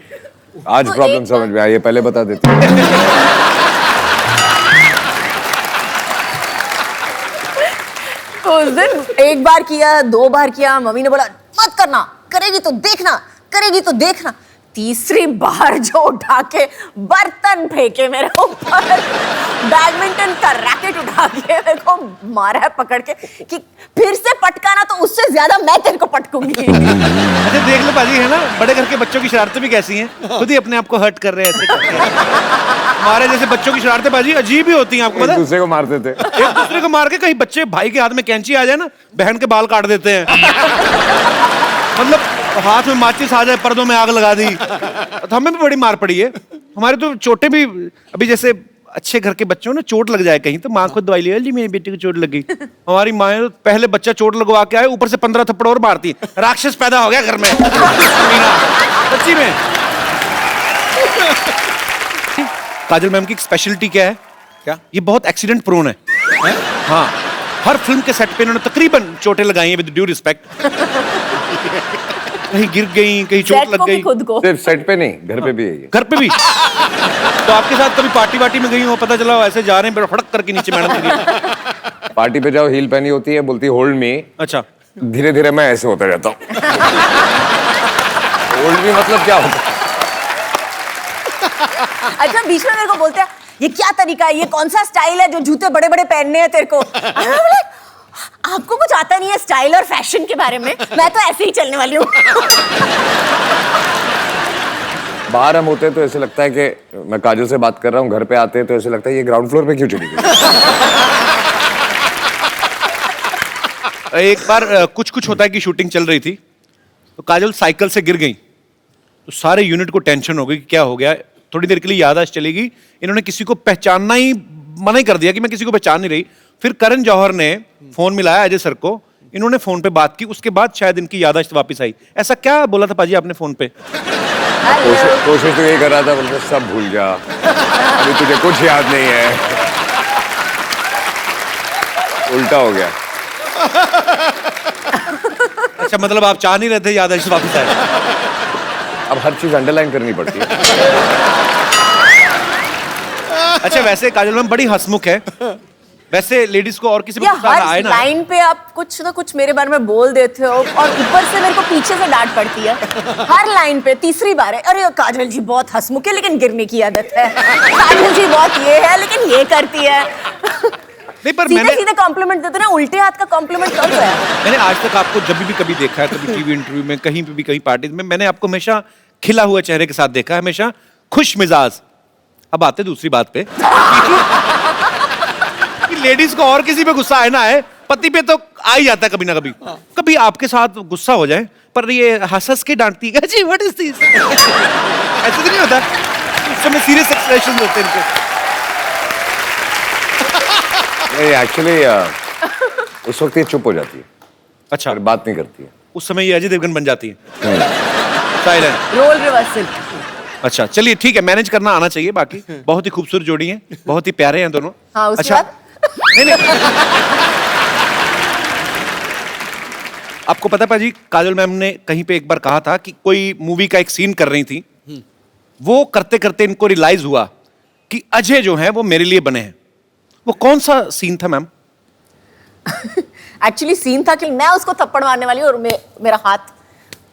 आज तो प्रॉब्लम एक समझ में आई, ये पहले बता देते। तो उस दिन एक बार किया, 2 बार किया, मम्मी ने बोला मत करना, करेगी तो देखना, करेगी तो देखना। तीसरी बार जो उठा के बर्तन फेंके मेरे ऊपर, बैडमिंटन का रैकेट उठा के मेरे को मारा है पकड़ के कि फिर से पटकाना तो उससे ज्यादा मैं तेरे को पटकूंगी। अच्छा देख लो बाजी, है ना, बड़े घर के बच्चों की शरारतें भी कैसी हैं, खुद ही अपने आप को हर्ट कर रहे हैं ऐसे करके। हमारे जैसे बच्चों की शरारतें बाजी अजीब ही होती हैं, आपको पता एक है? दूसरे को मारते थे। एक दूसरे को मार के, कहीं बच्चे भाई के हाथ में कैंची आ जाए ना, बहन के बाल काट देते हैं। मतलब हाथ में माचिस आ जाए, पर्दों में आग लगा दी। तो हमें भी बड़ी मार पड़ी है। हमारे तो चोटें भी, अभी जैसे अच्छे घर के बच्चों ने चोट लग जाए कहीं तो माँ खुद दवाई ले, जी मेरी बेटी को चोट लग गई। हमारी माँ तो पहले बच्चा चोट लगवा के आए, ऊपर से 15 थप्पड़ और मारती। राक्षस पैदा हो गया घर में। सच्ची में। काजल मैम की एक स्पेशलिटी क्या है? क्या? ये बहुत एक्सीडेंट प्रोन है। हाँ, हर फिल्म के सेट पे इन्होंने तकरीबन चोटें लगाई हैं, विद ड्यू रिस्पेक्ट। कहीं गिर गई, कहीं चोट सेट लग को भी गई। खुद को। सिर्फ सेट पे नहीं, घर पे भी है ये। घर पे भी। तो आपके साथ कभी पार्टी वार्टी में गई हो, पता चला ऐसे जा रहे हैं, फड़क करके नीचे मैडम गिरी। पार्टी पे जाओ, हील पहनी होती है, बोलती होल्ड मी। अच्छा, धीरे धीरे मैं ऐसे होता रहता हूँ। होल्ड मी मतलब क्या होता है? अच्छा, बीच में मेरे को बोलते हैं ये क्या तरीका है, ये कौन सा स्टाइल है जो जूते बड़े बड़े पहनने हैं तेरे को? And I'm like, आपको कुछ आता नहीं है स्टाइल और फैशन के बारे में, मैं तो ऐसे ही चलने वाली हूँ। बाहर हम होते हैं तो ऐसे लगता है कि मैं काजल से बात कर रहा हूँ, घर पे आते हैं तो ऐसे लगता है ये ग्राउंड फ्लोर पे क्यों चली गई? एक बार कुछ कुछ होता है कि शूटिंग चल रही थी, तो काजल साइकिल से गिर गई, तो सारे यूनिट को टेंशन हो गई कि क्या हो गया। थोड़ी देर के लिए याददाश्त चलेगी, इन्होंने किसी को पहचानना ही मना ही कर दिया कि मैं किसी को पहचान नहीं रही। फिर करण जौहर ने फोन मिलाया अजय सर को, इन्होंने फोन पे बात की, उसके बाद शायद इनकी याददाश्त वापस आई। ऐसा क्या बोला था पाजी आपने फोन पे? कोशिश तो यही कर रहा था, बोलते सब भूल जा, अभी तुझे कुछ याद नहीं है। उल्टा हो गया। अच्छा, मतलब आप चाह नहीं रहे थे याददाश्त वापस आए? अब हर चीज अंडरलाइन करनी पड़ती है। अच्छा, वैसे काजल मैम बड़ी हंसमुख है, वैसे लेडीज को और किसी पे या गुस्सा ना आए हर ना। लाइन पे आप कुछ ना कुछ मेरे बारे में बोल देते हो और ऊपर से मेरे को पीछे से डांट पड़ती है। हर लाइन पे तीसरी बार है, अरे काजल जी बहुत हंसमुख है लेकिन गिरने की आदत है, काजल जी बहुत ये है लेकिन ये करती है। नहीं, पर सीधे सीधे कॉम्प्लीमेंट देते ना, उल्टे हाथ का कॉम्प्लीमेंट कब है? मैंने आज तक आपको जब भी कभी देखा है, कभी टीवी इंटरव्यू में, कहीं पे भी, कहीं पार्टी में, मैंने आपको हमेशा खिला हुआ चेहरे के साथ देखा है, हमेशा खुश मिजाज। अब आते दूसरी बात पे कि लेडीज को और किसी पे गुस्सा आए ना आए, पति पे तो आ ही जाता है कभी ना कभी। कभी आपके साथ गुस्सा हो जाए पर ये हंस हंस के डांटती है, जी व्हाट इज दिस, ऐसे तो नहीं होता? उस समय सीरियस एक्सप्रेशन होते हैं इनके। नहीं, एक्चुअली उस वक्त ये चुप हो जाती है, अच्छा, और बात नहीं करती है। उस समय ये अजय देवगन बन जाती है, साइलेंट। Role reversal. अच्छा, चलिए ठीक है, मैनेज करना आना चाहिए। बाकी बहुत ही खूबसूरत जोड़ी है, बहुत ही प्यारे हैं दोनों। हाँ, उसके अच्छा, बाद? नहीं आपको पता पाजी, काजल मैम ने कहीं पे एक बार कहा था कि कोई मूवी का एक सीन कर रही थी, वो करते करते इनको रियलाइज हुआ कि अजय जो है वो मेरे लिए बने हैं। वो कौन सा सीन था मैम? एक्चुअली सीन था कि मैं उसको थप्पड़ मारने वाली हूँ और मेरा हाथ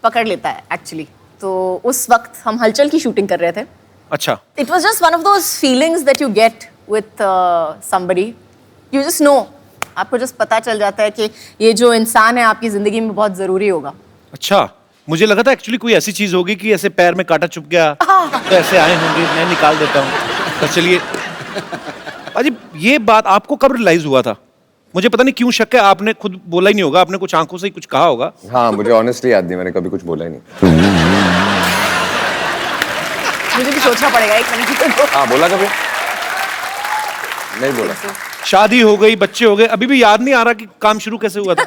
पकड़ लेता है एक्चुअली। तो उस वक्त हम हलचल की शूटिंग कर रहे थे। अच्छा, it was just one of those feelings that you get with somebody, you just know, आपको जस्ट पता चल जाता है कि ये जो इंसान है आपकी जिंदगी में बहुत जरूरी होगा। अच्छा, मुझे लगा था एक्चुअली कोई ऐसी चीज होगी कि ऐसे पैर में कांटा चुभ गया तो ऐसे आए होंगे, मैं निकाल देता हूँ। तो चलिए पाजी, ये बात आपको कब रियलाइज हुआ था? मुझे पता नहीं क्यों शक है, आपने खुद बोला ही नहीं होगा, आपने कुछ आंखों से ही कुछ कहा होगा। हाँ, मुझे ऑनेस्टली याद नहीं, मैंने कभी कुछ बोला ही नहीं। मुझे भी सोचना पड़ेगा एक मिनट को। हाँ, बोला कभी नहीं बोला। शादी हो गई, बच्चे हो गए, अभी भी याद नहीं आ रहा कि काम शुरू कैसे हुआ था।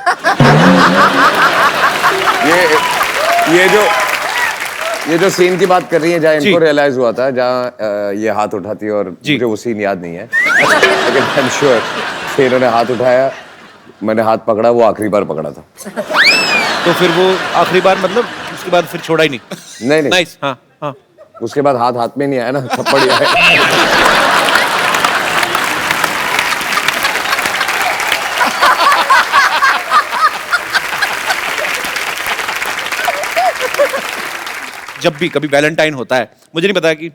ये जो सीन की बात कर रही है, जहाँ जी। इनको रियलाइज हुआ था, जहाँ ये हाथ उठाती है, और मुझे वो सीन याद नहीं है, लेकिन आई एम श्योर कि इन्होंने हाथ उठाया, मैंने हाथ पकड़ा, वो आखिरी बार पकड़ा था। तो फिर वो आखिरी बार मतलब उसके बाद फिर छोड़ा ही नहीं? नहीं नहीं, नाइस। हाँ हाँ, उसके बाद हाथ हाथ में नहीं आया ना, थप्पड़ ही आया। जब भी कभी वैलेंटाइन होता है, मुझे नहीं पता कि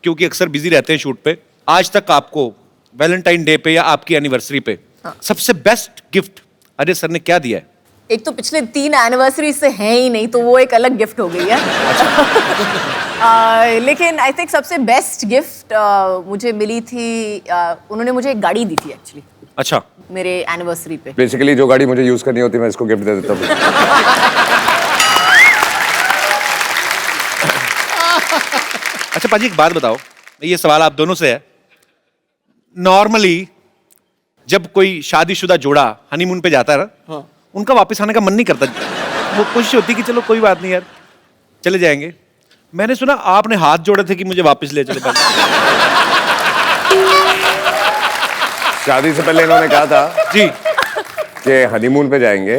क्योंकि अक्सर बिजी रहते हैं शूट पे, आज तक आपको वैलेंटाइन डे पे या आपकी एनिवर्सरी पे सबसे बेस्ट गिफ्ट अजय सर ने क्या दिया है? एक तो पिछले 3 एनिवर्सरी से है ही नहीं, तो वो एक अलग गिफ्ट हो गई है। लेकिन आई थिंक सबसे बेस्ट गिफ्ट मुझे मिली थी, उन्होंने मुझे एक गाड़ी दी थी एक्चुअली। अच्छा, मेरे एनिवर्सरी पे। बेसिकली जो गाड़ी मुझे यूज करनी होती है, मैं इसको गिफ्ट दे देता हूँ। अच्छा पाजी, एक बात बताओ, ये सवाल आप दोनों से है। नॉर्मली जब कोई शादीशुदा जोड़ा हनीमून पे जाता है ना, उनका वापस आने का मन नहीं करता, वो कोशिश होती कि चलो कोई बात नहीं यार, चले जाएंगे। मैंने सुना आपने हाथ जोड़े थे कि मुझे वापस ले चले पहले। शादी से पहले इन्होंने कहा था जी कि हनीमून पे जाएंगे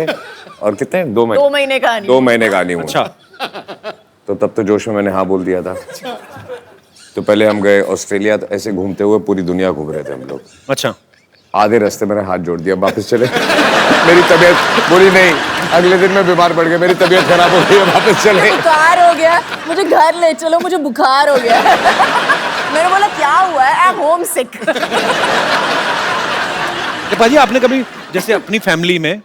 और कितने 2 महीने 2 महीने का नहीं। 2 महीने का हनीमून। अच्छा तो तब तो जोश में मैंने हाँ बोल दिया था। तो पहले हम गए ऑस्ट्रेलिया, तो ऐसे घूमते हुए पूरी दुनिया घूम रहे थे हम लोग। अच्छा आधे रास्ते मैंने हाथ जोड़ दिया, वापस चले। मेरी तबीयत बोली नहीं, अगले दिन मैं बीमार पड़ गया, मेरी तबीयत खराब हो गई, वापस चले। बुखार हो गया, मुझे घर ले चलो, मुझे बुखार हो गया। मैंने बोला क्या हुआ है? आई एम होम सिक। तो पाजी आपने कभी जैसे अपनी फैमिली में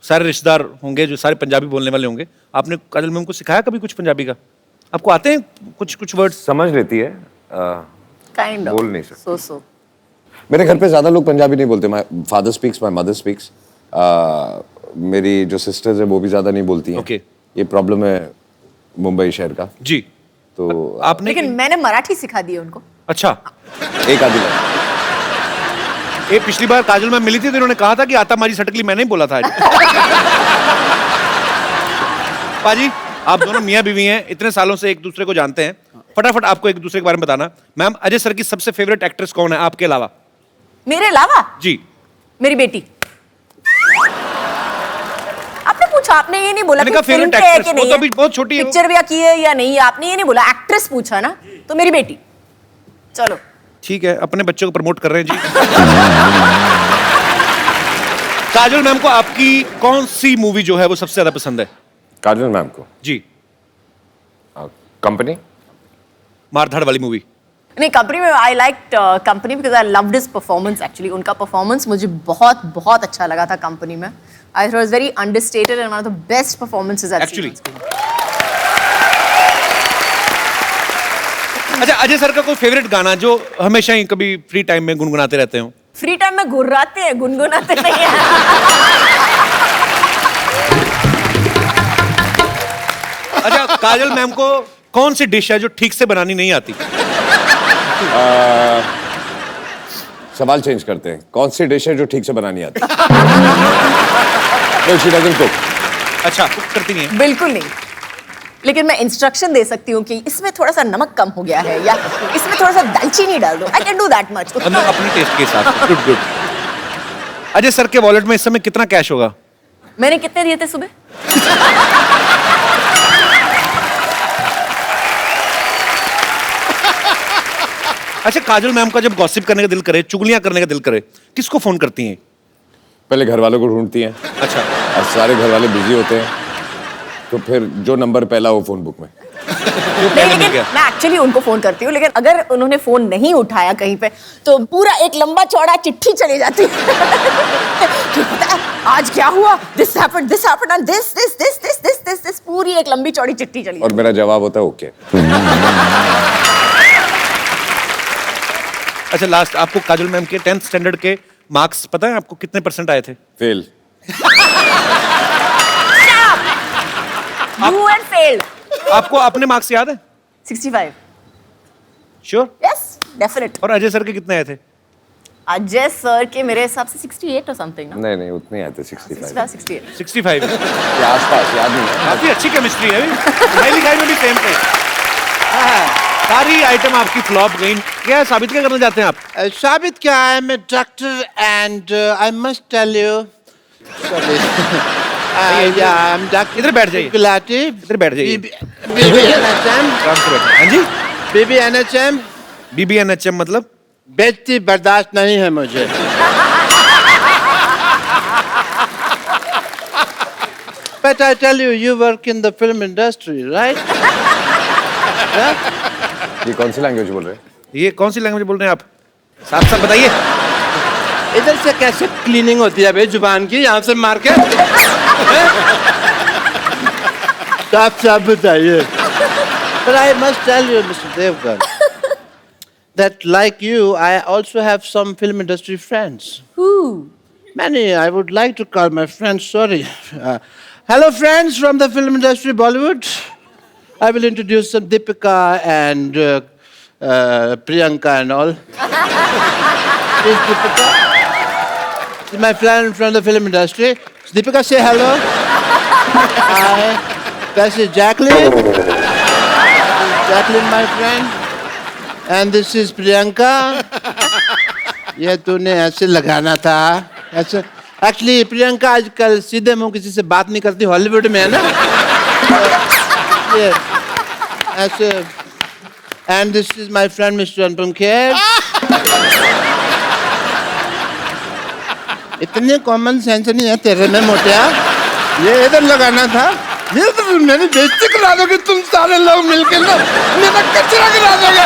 सारे रिश्तेदार होंगे जो सारे पंजाबी बोलने वाले होंगे, आपने काजल मैम को सिखाया कभी कुछ पंजाबी का? आपको आते हैं कुछ वर्ड्स? समझ लेती है, काइंड ऑफ बोल नहीं सकते। सो मेरे घर पे ज्यादा लोग पंजाबी नहीं बोलते। My father speaks, my mother speaks. मेरी जो सिस्टर्स है वो भी ज्यादा नहीं बोलती हैं। Okay. ये प्रॉब्लम है मुंबई शहर का। जी तो आपने लेकिन मैंने मराठी सिखा दी है उनको। अच्छा एक आधी बार। ये पिछली बार काजल मैम मिली थी तो इन्होंने कहा था कि आता मारी सटकली मैंने ही बोला था। पाजी आप दोनों मियाँ बीवी हैं, इतने सालों से एक दूसरे को जानते हैं, फटाफट आपको एक दूसरे के बारे में बताना। मैम अजय सर की सबसे फेवरेट एक्ट्रेस कौन है आपके अलावा? मेरे अलावा? जी मेरी बेटी। आपने पूछा, आपने ये नहीं बोला मैंने कि कहा फिल्म favorite पे है actress, कि वो नहीं तो अभी बहुत छोटी है। पिक्चर भी की है या नहीं, आपने ये नहीं बोला, एक्ट्रेस पूछा ना, तो मेरी बेटी। चलो ठीक है, अपने बच्चों को प्रमोट कर रहे हैं जी। काजल मैम को आपकी कौन सी मूवी जो है वो सबसे ज्यादा पसंद है? काजल मैम को जी कंपनी। मारधाड़ वाली मूवी। नहीं, कंपनी में I like company because I loved his performance. Actually उनका परफॉर्मेंस मुझे बहुत बहुत अच्छा लगा था कंपनी में। I thought was very understated and one of the best performances actually. अच्छा अजय सर का कोई फेवरेट गाना जो हमेशा ही कभी फ्री टाइम में गुनगुनाते रहते हो? फ्री टाइम में गुर्राते हैं, गुनगुनाते नहीं हैं। अच्छा काजल मैम को कौन सी डिश है जो ठीक से बनानी नहीं आती? सवाल चेंज करते हैं, कौन सी डिश है जो ठीक से बनानी आती है? No, she doesn't cook. अच्छा कुक करती नहीं है? बिल्कुल नहीं, लेकिन मैं इंस्ट्रक्शन दे सकती हूँ कि इसमें थोड़ा सा नमक कम हो गया है या इसमें थोड़ा सा दालचीनी डाल दो। I can do that much. मतलब अपने टेस्ट के हिसाब से। Good good. अजय सर के वॉलेट में इस समय कितना कैश होगा? मैंने कितने दिए थे सुबह? अच्छा काजल मैम का जब गॉसिप करने का दिल करे, चुगलियां करने का दिल करे, किसको फोन करती हैं? पहले घर वालों को ढूंढती हैं, अच्छा और सारे घर वाले बिजी होते हैं, तो फिर जो नंबर पहला हो फोन बुक में। नहीं, लेकिन मैं एक्चुअली उनको फोन करती हूँ, लेकिन अगर उन्होंने फोन नहीं उठाया कहीं पे तो पूरा एक लंबा चौड़ा चिट्ठी चली जाती है। कि पता है आज क्या हुआ, दिस हैपेंड एंड दिस, पूरी एक लंबी चौड़ी चिट्ठी चली और मेरा जवाब होता है ओके। अच्छा लास्ट आपको काजल मैम के 10th स्टैंडर्ड के मार्क्स पता है आपको कितने % आए थे? फेल। You and failed. आपको अपने मार्क्स याद है? 65। श्योर? Yes definite. और अजय सर के कितने आए थे? अजय सर के मेरे हिसाब से 68 और समथिंग ना। नहीं उतने आए थे, 65। 68। 65। के आसपास, याद नहीं है। काफी अच्छी केमिस्ट्री है। पढ़ाई लिखाई में भी सेम थे। सारी आइटम आपकी फ्लॉप गई। क्या साबित क्या करना चाहते हैं आप? साबित क्या है, मैं doctor and I must tell you इधर बैठ जाइए। गुलाटी इधर बैठ जाइए। BBNHM आराम से बैठिए। हाँ जी BBNHM BBNHM मतलब? बेइज्जती बर्दाश्त नहीं है मुझे। But I tell you, you work in the film industry, right? ये कौन सी लैंग्वेज बोल रहे हैं? ये कौन सी लैंग्वेज बोल रहे हैं आप? साफ साफ बताइए। इधर से कैसे क्लीनिंग होती है भाई जुबान की, यहाँ से मार के? साफ साफ बताइए। But I must tell you, Mr. Devgan, that like you, I also have some film industry friends. Who? Many. I would like to call my friends. Sorry. Hello, friends from the film industry, Bollywood. I will introduce some Deepika and Priyanka and all. This Deepika. This is my friend from the film industry. Deepika, say hello. Hi. This is Jacqueline. Jacqueline, my friend. And this is Priyanka. ये तूने ऐसे लगाना था ऐसे. Actually, प्रियंका आजकल सीधे मुंह किसी से बात नहीं करती, हॉलीवुड में है ना. ये ऐसे. And this is my friend Mr. Anupam Kher. इतने कॉमन सेंस नहीं है तेरे में मोटिया. ये इधर लगाना था. ये तो मेरी बेइज्जती करा दोगे तुम सारे लोग मिलकर ना. मेरा कचरा गिरा दोगे.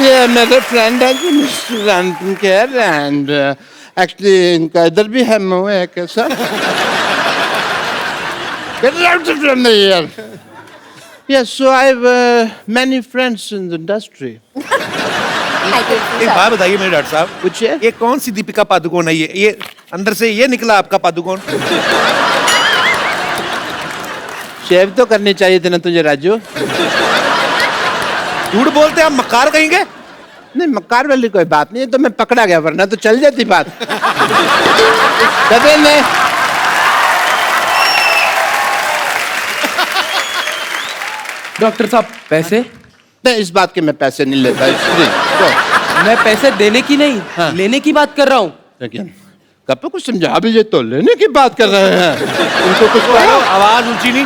ये मेरे फ्रेंड है जी mister Anupam Kher. And actually इनका इधर भी है मुंह है कैसा. Get out from here. Yes, so I have many friends in the industry. एक बात बताइए मेरे डॉक्टर साहब, पूछिए. ये कौन सी दीपिका पादुकोण है? ये अंदर से ये निकला आपका पादुकोण? शेव तो करनी चाहिए थी ना तुझे राजू. झूठ बोलते हैं आप, मक्कार कहेंगे? नहीं, मक्कार वाली कोई बात नहीं है. तो मैं पकड़ा गया, वरना तो चल जाती बात. कभी नहीं. डॉक्टर साहब पैसे? नहीं, इस बात के मैं पैसे नहीं लेता. तो मैं पैसे देने की नहीं, हाँ. लेने की बात कर रहा हूँ. लेकिन कब कुछ समझा भी, ये तो लेने की बात कर रहे हैं. उनको कुछ हेलो, आवाज ऊंची नहीं.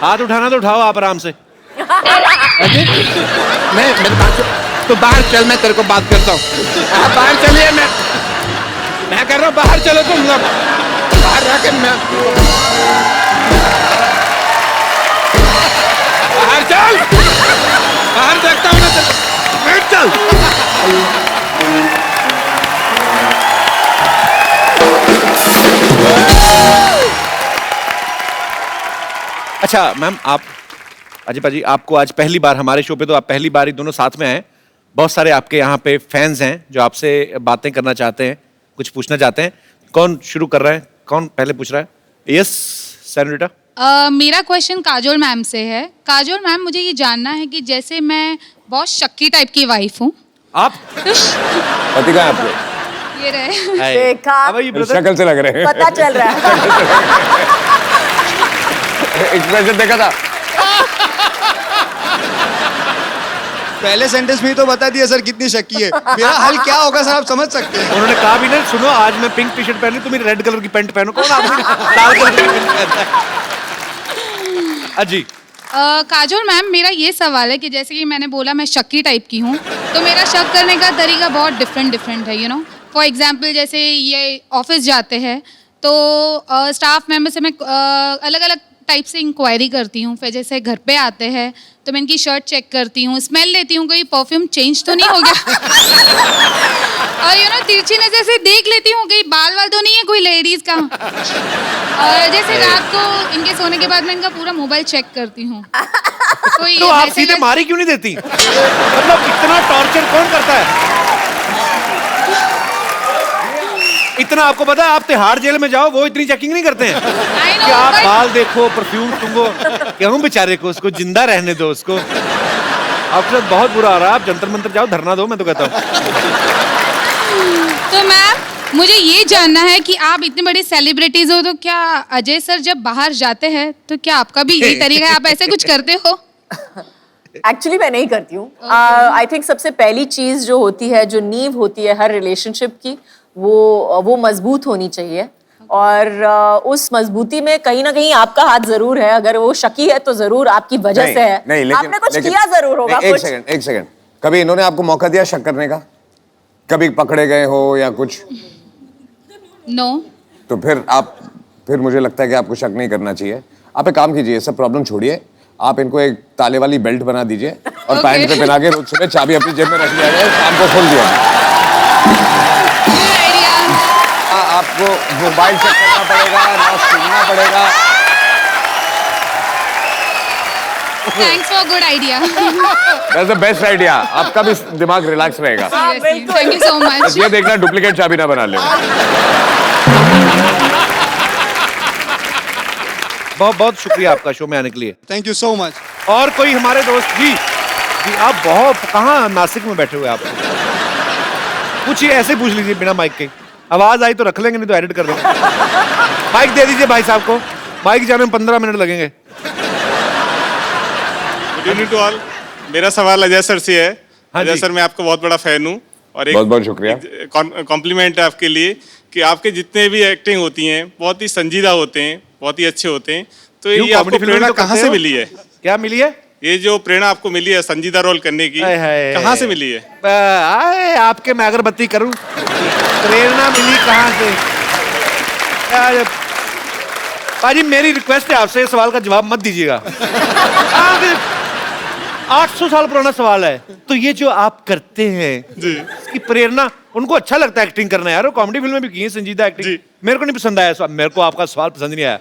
हाथ उठाना तो उठाओ आप आराम से. मैं मेरे पास तो बाहर चल, मैं तेरे को बात करता हूँ. आप बाहर चलिए. मैं कह रहा हूँ बाहर चलो तुम लोग. बाहर जाके मैं बाहर चल. बाहर देखता हूँ ना. बैठ चल. अच्छा मैम, आप अजय पाजी, आपको आज पहली बार हमारे शो पे, तो आप पहली बार ही दोनों साथ में आए. बहुत सारे आपके यहाँ पे फैंस हैं जो आपसे बातें करना चाहते हैं, कुछ पूछना चाहते हैं. कौन शुरू कर रहा है? कौन पहले पूछ रहा है? Yes senorita. मेरा क्वेश्चन काजोल मैम से है. काजोल मैम, मुझे ये जानना है कि जैसे मैं बहुत शक्की टाइप की वाइफ हूँ. आप पति का है आपको? ये रहे. देखा, अब ये brother- शक्ल से लग रहे हैं. पता चल रहा है. एक्सप्रेशन देखा था. पहले सेंटेंस में ही तो बता दिया सर कितनी शक्की है. मेरा हल क्या होगा सर, आप समझ सकते हैं. उन्होंने कहा भी नहीं, सुनो आज मैं पिंक टी शर्ट पहनी, तुम रेड कलर की पैंट पहनो. कौन आदमी लाल कलर की पैंट पहनता है? अजी. काजोल मैम, मेरा ये सवाल है कि जैसे कि मैंने बोला मैं शक्की टाइप की हूँ, तो मेरा शक करने का तरीका बहुत डिफरेंट है. यू नो, फॉर एग्जाम्पल जैसे ये ऑफिस जाते हैं तो स्टाफ मेंबर से मैं अलग अलग टाइप से इंक्वायरी करती हूँ. फिर जैसे घर पे आते हैं तो मैं इनकी शर्ट चेक करती हूँ, स्मेल लेती हूँ, कोई परफ्यूम चेंज तो नहीं हो गया. और यू नो, तिरछी नजर से देख लेती हूँ कहीं बाल वाल तो नहीं है कोई लेडीज का. और जैसे रात को इनके सोने के बाद मैं इनका पूरा मोबाइल चेक करती हूँ. कोई तो आप message- सीधे मारी क्यों नहीं देती? मतलब इतना टॉर्चर कौन करता है? इतना आपको पता है, आप तिहाड़ जेल में जाओ, वो इतनी चेकिंग नहीं करते हैं I know, कि आप but- बाल देखो, परफ्यूम तुमको. क्यों बेचारे को, उसको जिंदा रहने दो उसको. आपके साथ बहुत बुरा हो रहा है. आप जंतर मंतर जाओ, धरना दो, मैं तो कहता हूँ. तो मैम, मुझे ये जानना है कि आप इतनी बड़ी सेलिब्रिटीज हो, तो क्या अजय सर जब बाहर जाते हैं तो क्या आपका भी यही तरीका है, आप ऐसे कुछ करते हो? एक्चुअली मैं नहीं करती हूँ. आई थिंक सबसे पहली चीज जो होती है, जो नींव होती है हर रिलेशनशिप की, वो मजबूत होनी चाहिए. और उस मजबूती में कहीं ना कहीं आपका हाथ जरूर है. अगर वो शकी है तो जरूर आपकी वजह से है. नहीं, लेकिन आपने कुछ लेकिन- किया जरूर होगा. नहीं, कुछ एक सेकंड. कभी इन्होंने आपको मौका दिया शक करने का? कभी पकड़े गए हो या कुछ? नो. तो फिर मुझे लगता है कि आपको शक नहीं करना चाहिए. आप एक काम कीजिए, सब प्रॉब्लम छोड़िए. आप इनको एक ताले वाली बेल्ट बना दीजिए और Okay. पैंट पे पहना के रोज सुबह चाबी अपनी जेब में रख लिया जाए, शाम को खोल दिया. आपको मोबाइल चेक करना पड़ेगा ना, सुनना पड़ेगा. Thanks for good idea. That's the best idea. आपका भी दिमाग रिलैक्स रहेगा. थैंक यू सो बस मच. ये देखना डुप्लीकेट चाबी ना बना ले. बहुत बहुत शुक्रिया आपका शो में आने के लिए. Thank you so much. और कोई हमारे दोस्त जी? जी आप बहुत कहाँ नासिक में बैठे हुए आप? पूछिए, ऐसे पूछ लीजिए बिना माइक के. आवाज आई तो रख लेंगे, नहीं तो एडिट कर देंगे. माइक दे दीजिए भाई साहब को. माइक जाने में 15 मिनट लगेंगे. Evening to all. मेरा सवाल अजय सर से है। हाँ अजय जी। सर, मैं आपका बहुत बड़ा फैन हूँ और एक बहुत-बहुत शुक्रिया। कॉम्प्लीमेंट है आपके लिए कि आपके जितने भी एक्टिंग होती हैं बहुत ही संजीदा होते हैं, बहुत ही अच्छे होते हैं। तो क्यों, ये आपको कॉमेडी फिल्म में प्रेरणा तो कहाँ करते से हो? मिली है? क्या मिली है? ये जो प्रेरणा आपको मिली है संजीदा रोल करने की, हाय हाय। कहाँ से मिली है? आए आपके मैं अगरबत्ती करूं, प्रेरणा मिली कहाँ से? यार, पाजी मेरी रिक्वेस्ट है आपसे, इस सवाल का जवाब मत दीजिएगा। 800 साल पुराना सवाल है। तो ये जो आप करते हैं जी। इसकी प्रेरणा, उनको अच्छा लगता है एक्टिंग करना यार, वो कॉमेडी फिल्म में भी की है संजीदा एक्टिंग। जी। मेरे को नहीं पसंद आया सवाल, मेरे को आपका सवाल पसंद नहीं आया।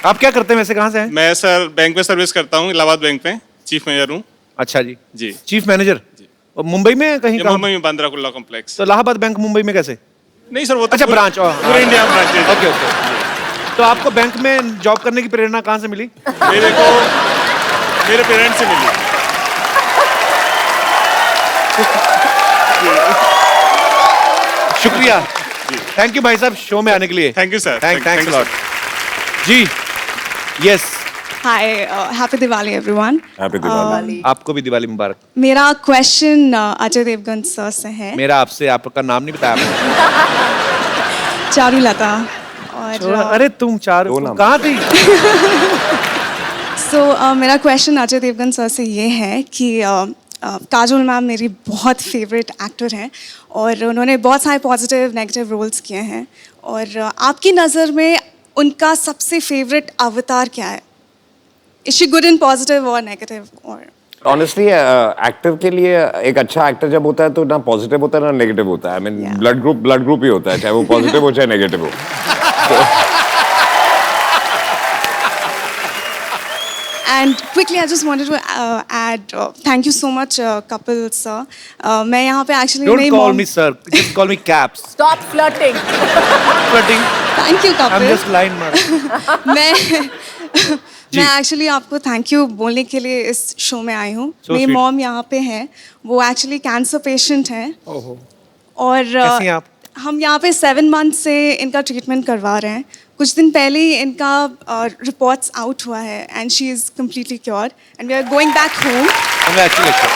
आप क्या करते हैं वैसे, कहाँ से हैं? मैं सर बैंक में सर्विस करता हूँ, इलाहाबाद बैंक में चीफ मैनेजर हूँ। अच्छा जी। जी। Chief manager. और मुंबई में कहीं ये कहाँ? मुंबई में बांद्रा कुर्ला कॉम्प्लेक्स। तो इलाहाबाद बैंक मुंबई में कैसे? नहीं सर, वो तो अच्छा, पूरे- ब्रांच। पूरे इंडिया में ब्रांच है। Okay okay. तो आपको बैंक में जॉब करने की प्रेरणा कहाँ से मिली? मेरे को मेरे पेरेंट्स से मिली। शुक्रिया। थैंक यू भाई साहब शो में आने के लिए। Thank you sir. Thanks lot जी। Yes, hi, happy Diwali everyone. Happy Diwali. आपको भी दिवाली मुबारक। मेरा क्वेश्चन अजय देवगन सर से है। मेरा आपसे, आपका नाम नहीं बताया आपने। चारुलता। और अरे तुम चार कहाँ थी? मेरा क्वेश्चन अजय देवगन सर से ये है कि काजोल मैम मेरी बहुत फेवरेट एक्टर हैं और उन्होंने बहुत सारे पॉजिटिव नेगेटिव रोल्स किए हैं, और आपकी नज़र में उनका सबसे फेवरेट अवतार क्या है? Is she good in positive और नेगेटिव? और ऑनेस्टली एक्टर के लिए एक अच्छा एक्टर जब होता है तो ना पॉजिटिव होता है ना नेगेटिव होता है। I mean Yeah. Blood group ही होता है, चाहे वो पॉजिटिव हो चाहे नेगेटिव हो। And quickly, I just wanted to add, thank you so much, couple sir. मैं यहाँ पे actually Don't मेरी call mom. me sir, just call me Caps. Stop flirting. Flirting. Thank you, I'm couple. just line man. मैं मैं एक्चुअली आपको थैंक यू बोलने के लिए इस शो में आई हूँ। So मेरी sweet. मॉम यहाँ पे है, वो एक्चुअली कैंसर पेशेंट हैं। और कैसी हैं आप? हम यहाँ पे 7 मंथ से इनका ट्रीटमेंट करवा रहे हैं। कुछ दिन पहले ही इनका रिपोर्ट्स आउट हुआ है and she is completely cure and we are going back home. Congratulations.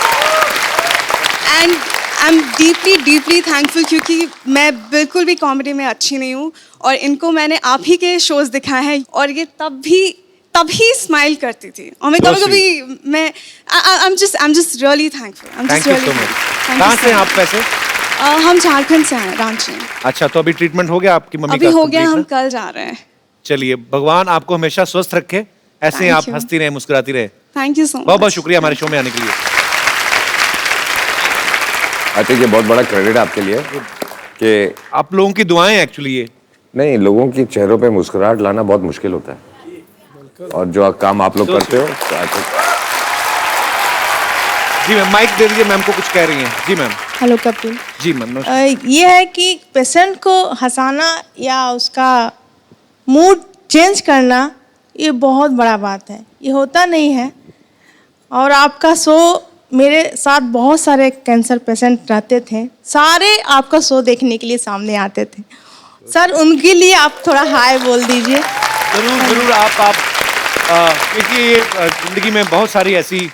And I am deeply thankful, क्योंकि मैं बिल्कुल भी कॉमेडी में अच्छी नहीं हूँ और इनको मैंने आप ही के शोज़ दिखाए हैं और ये तभी स्माइल करती थी और मैं कभी मैं I am just really thankful. Thank you so much. कहाँ से हैं आप वैसे? हम झारखंड से हैं, रांची। अच्छा, तो अभी ट्रीटमेंट हो गया आपकी मम्मी अभी का? हो गया, complete हम ना? कल जा रहे हैं। चलिए, भगवान आपको हमेशा स्वस्थ रखे, ऐसे ही Thank आप you. हंसती रहे, मुस्कुराती रहे। Thank you so much. बहुत बहुत शुक्रिया हमारे शो में आने के लिए। आई थिंक ये बहुत बड़ा क्रेडिट है आपके लिए कि आप लोगों की दुआएं एक्चुअली ये। नहीं, लोगों के चेहरों पे मुस्कुराहट लाना बहुत मुश्किल होता है और जो काम आप लोग करते हो तो I think जी मैम, माइक दे दीजिए, मैम को कुछ कह रही हैं। जी मैम। हेलो कपिल। जी मैम, नमस्कार। ये है कि पेशेंट को हंसाना या उसका मूड चेंज करना ये बहुत बड़ा बात है, ये होता नहीं है। और आपका शो, मेरे साथ बहुत सारे कैंसर पेशेंट रहते थे, सारे आपका शो देखने के लिए सामने आते थे। सर उनके लिए आप थोड़ा हाय बोल दीजिए। जरूर जरूर। आप क्योंकि जिंदगी में बहुत सारी ऐसी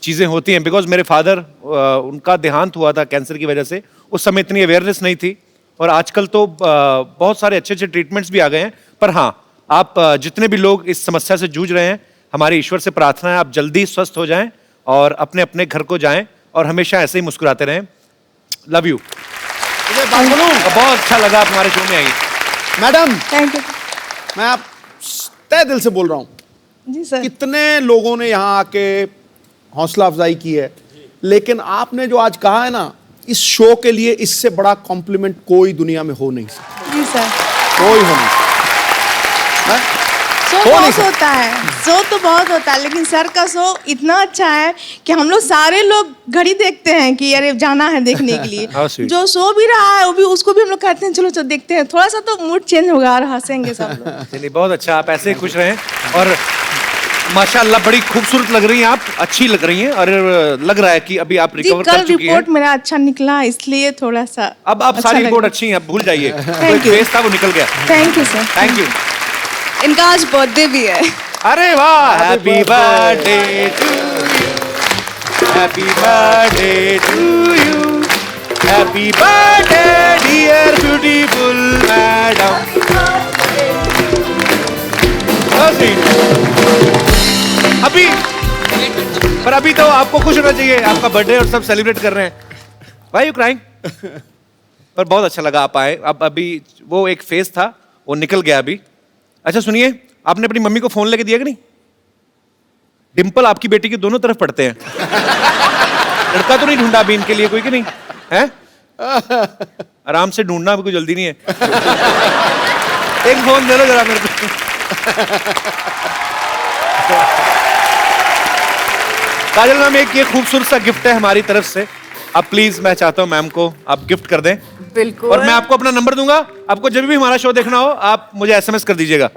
चीज़ें होती हैं। बिकॉज मेरे फादर, उनका देहांत हुआ था कैंसर की वजह से, उस समय इतनी अवेयरनेस नहीं थी और आजकल तो बहुत सारे अच्छे अच्छे ट्रीटमेंट्स भी आ गए हैं। पर हाँ, आप जितने भी लोग इस समस्या से जूझ रहे हैं, हमारे ईश्वर से प्रार्थना है आप जल्दी स्वस्थ हो जाएं और अपने अपने घर को जाएं और हमेशा ऐसे ही मुस्कुराते रहें। Love you. बहुत अच्छा लगा आप हमारे शो में आई। Madam, thank you. मैं आप तहे दिल से बोल रहा हूँ, जी सर। कितने लोगों ने यहाँ आके हौसला अफजाई की है, लेकिन आपने जो आज कहा है ना, इस शो के लिए इससे बड़ा कॉम्प्लीमेंट कोई दुनिया में हो नहीं सकता। जी सर। कोई हो नहीं सकता। शो हो नहीं बहुत सकता। होता है, शो तो बहुत होता है, लेकिन सर का शो इतना अच्छा है कि हम लोग सारे लोग घड़ी देखते हैं कि अरे जाना है देखने के लिए। How sweet. जो शो भी रहा है वो भी, उसको भी हम लोग कहते हैं चलो चलो देखते हैं, थोड़ा सा तो मूड चेंज होगा और हंसेंगे सब लोग। चलिए, बहुत अच्छा। आप ऐसे ही खुश रहें और माशाल्लाह बड़ी खूबसूरत लग रही हैं आप, अच्छी लग रही हैं और लग रहा है कि अभी आप जी, रिकवर कल कर चुकी हैं। रिपोर्ट मेरा अच्छा निकला इसलिए थोड़ा सा अब आप अच्छा सारी लगा। रिपोर्ट अच्छी हैं, आप भूल जाइए। Thank you. फेस था वो निकल गया। Thank you sir. Thank you. इनका आज बर्थडे भी है। अरे वाह, happy birthday to you, happy birthday to you, happy birthday dear beautiful madam. अभी पर अभी तो आपको खुश होना चाहिए, आपका बर्थडे और सब सेलिब्रेट कर रहे हैं। Why you crying? पर बहुत अच्छा लगा आप आए। अब अभी वो एक फेज था, वो निकल गया अभी। अच्छा सुनिए, आपने अपनी मम्मी को फोन लेके दिया कि नहीं? डिंपल आपकी बेटी के दोनों तरफ पड़ते हैं। लड़का तो नहीं ढूंढा अभी इनके लिए कोई कि नहीं है? आराम से ढूंढना, अभी कोई जल्दी नहीं है। एक फोन दे लो जरा मेरे को। काजल मैम, एक ये खूबसूरत सा गिफ्ट है हमारी तरफ से। अब प्लीज मैं चाहता हूँ मैम को आप गिफ्ट कर दें। बिल्कुल। और मैं आपको अपना नंबर दूंगा, आपको जब भी हमारा शो देखना हो आप मुझे SMS कर दीजिएगा।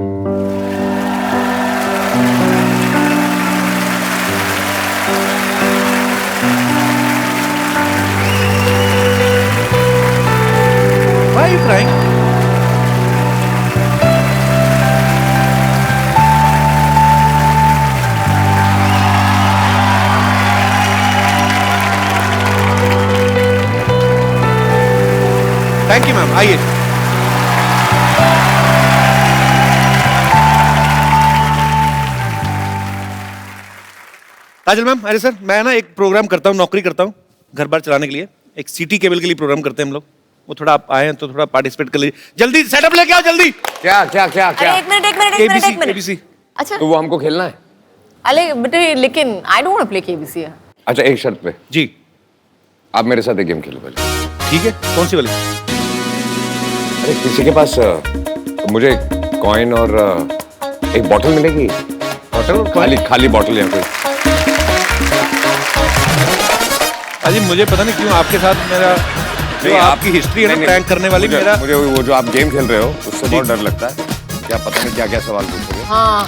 Why are you crying? Thank you ma'am, आइए। काजल मैम, अरे सर मैं ना एक प्रोग्राम करता हूँ, नौकरी करता हूँ घर बार चलाने के लिए, एक सिटी केबल के लिए प्रोग्राम करते हैं हम लोग। वो थोड़ा आप आए हैं तो थोड़ा पार्टिसिपेट कर लीजिए। जल्दी सेटअप लेके आओ जल्दी। क्या क्या क्या क्या? अरे एक मिनट। केबीसी। अच्छा तो वो हमको खेलना है? अरे बेटे, लेकिन I don't want to play KBC. अच्छा एक शर्त पे। जी। आप मेरे साथ एक गेम खेलो पहले। ठीक है, कौन सी वाली? अरे किसी के पास मुझे कॉइन और एक बॉटल मिलेगी? बॉटल? खाली बॉटल या कोई? अजी मुझे पता नहीं क्यों आपके साथ मेरा जो आपकी हिस्ट्री है ना प्रैंक करने वाली, मेरा मुझे वो जो आप गेम खेल रहे हो उससे बहुत डर लगता है। क्या पता नहीं क्या क्या सवाल पूछोगे। हाँ,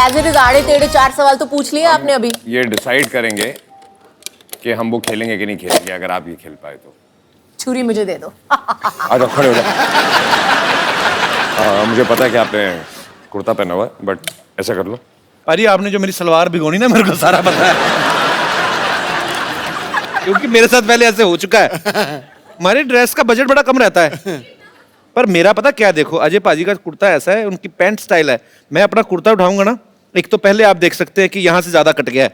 एज इट इज आड़े टेढ़े 4 सवाल तो पूछ लिए आपने अभी। ये डिसाइड करेंगे कि हम वो खेलेंगे कि नहीं खेलेंगे, अगर आप ये खेल पाए तो। छुरी मुझे दे दो। अच्छा खड़े हो जाओ। मुझे पता है कि आपने कुर्ता पहना हुआ है, बट ऐसा कर लो। अरे आपने जो मेरी सलवार भिगोनी ना, मेरे को सारा पता है, क्योंकि मेरे साथ पहले ऐसे हो चुका है। हमारे ड्रेस का बजट बड़ा कम रहता है, पर मेरा पता क्या, देखो अजय पाजी का कुर्ता ऐसा है, उनकी पैंट स्टाइल है। मैं अपना कुर्ता उठाऊंगा ना, एक तो पहले आप देख सकते हैं कि यहाँ से ज्यादा कट गया है,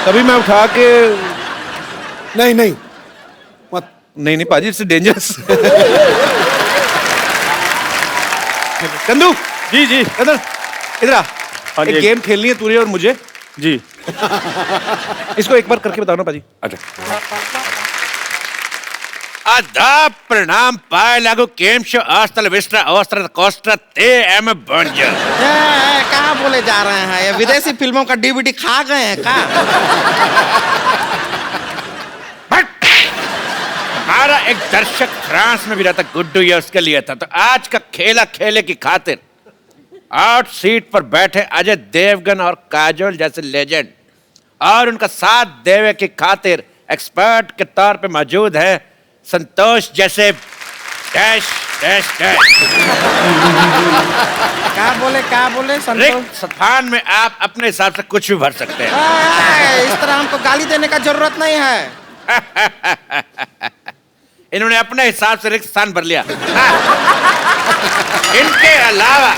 तभी मैं उठा के नहीं मत। नहीं पाजी, इट्स डेंजरस। कंदू जी जी। इधर आ, एक गेम खेलनी है तुझे और मुझे। जी। इसको एक बार करके बताओ ना पाजी। अच्छा। आदाब, प्रणाम, पाए लागू, केम शो, आस्टल विस्ट्रा, ऑस्ट्रा कोस्ट्रा, ते एम बंजर। कहाँ बोले जा रहे हैं? ये विदेशी फिल्मों का DVD खा गए हैं क्या? हमारा एक दर्शक फ्रांस में भी रहता, गुड्डू, ये उसके लिए था। तो आज का खेला खेले की खातिर आउट सीट पर बैठे अजय देवगन और काजोल जैसे लेजेंड, और उनका साथ देवे की खातिर एक्सपर्ट के तौर पे मौजूद है संतोष जैसे डैश डैश डैश। क्या बोले रिक्त स्थान में आप अपने हिसाब से कुछ भी भर सकते हैं। इस तरह हमको गाली देने का जरूरत नहीं है। इन्होंने अपने हिसाब से रिक्त स्थान भर लिया। इनके अलावा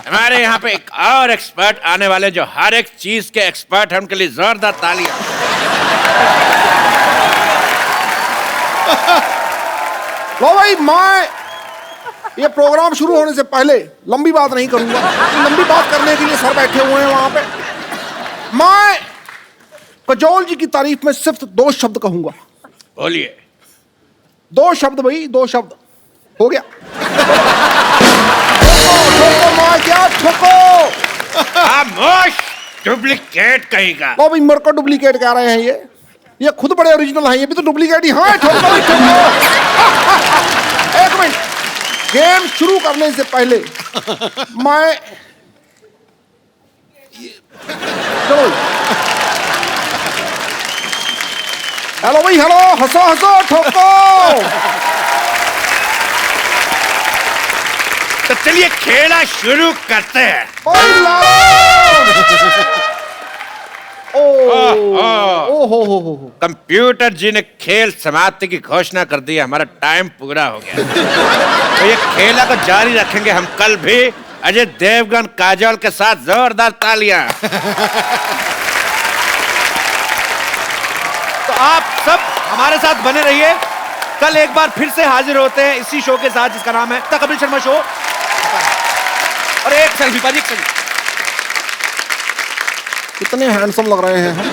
हमारे यहाँ पे एक और एक्सपर्ट आने वाले, जो हर एक चीज के एक्सपर्ट हैं, उनके लिए जोरदार तालियां। लो भाई, मैं ये प्रोग्राम शुरू होने से पहले लंबी बात नहीं करूंगा, लंबी बात करने के लिए सर बैठे हुए हैं वहां पे। मैं काजोल जी की तारीफ में सिर्फ 2 शब्द कहूंगा। बोलिए। 2 शब्द भाई, 2 शब्द हो गया। ठोको मार, क्या ठोको? खामोश, डुप्लीकेट कहेगा। लो भाई, मेरे को डुप्लीकेट कह रहे हैं ये खुद बड़े ओरिजिनल हैं, ये भी तो डुप्लीकेट ही। हाँ ठोको भाई, ठोको। एक मिनट, गेम शुरू करने से पहले मैं चलो हेलो भाई, हेलो, हंसो हंसो, ठोको। तो चलिए खेला शुरू करते हैं। कंप्यूटर जी ने खेल समाप्ति की घोषणा कर दी। हमारा टाइम पूरा हो गया। तो ये खेला को जारी रखेंगे हम कल भी। अजय देवगन काजोल के साथ जोरदार तालियां। तो आप सब हमारे साथ बने रहिए। कल एक बार फिर से हाजिर होते हैं इसी शो के साथ जिसका नाम है द कपिल शर्मा शो। और एक सेल्फी पाजी, कितने हैंडसम लग रहे हैं हम।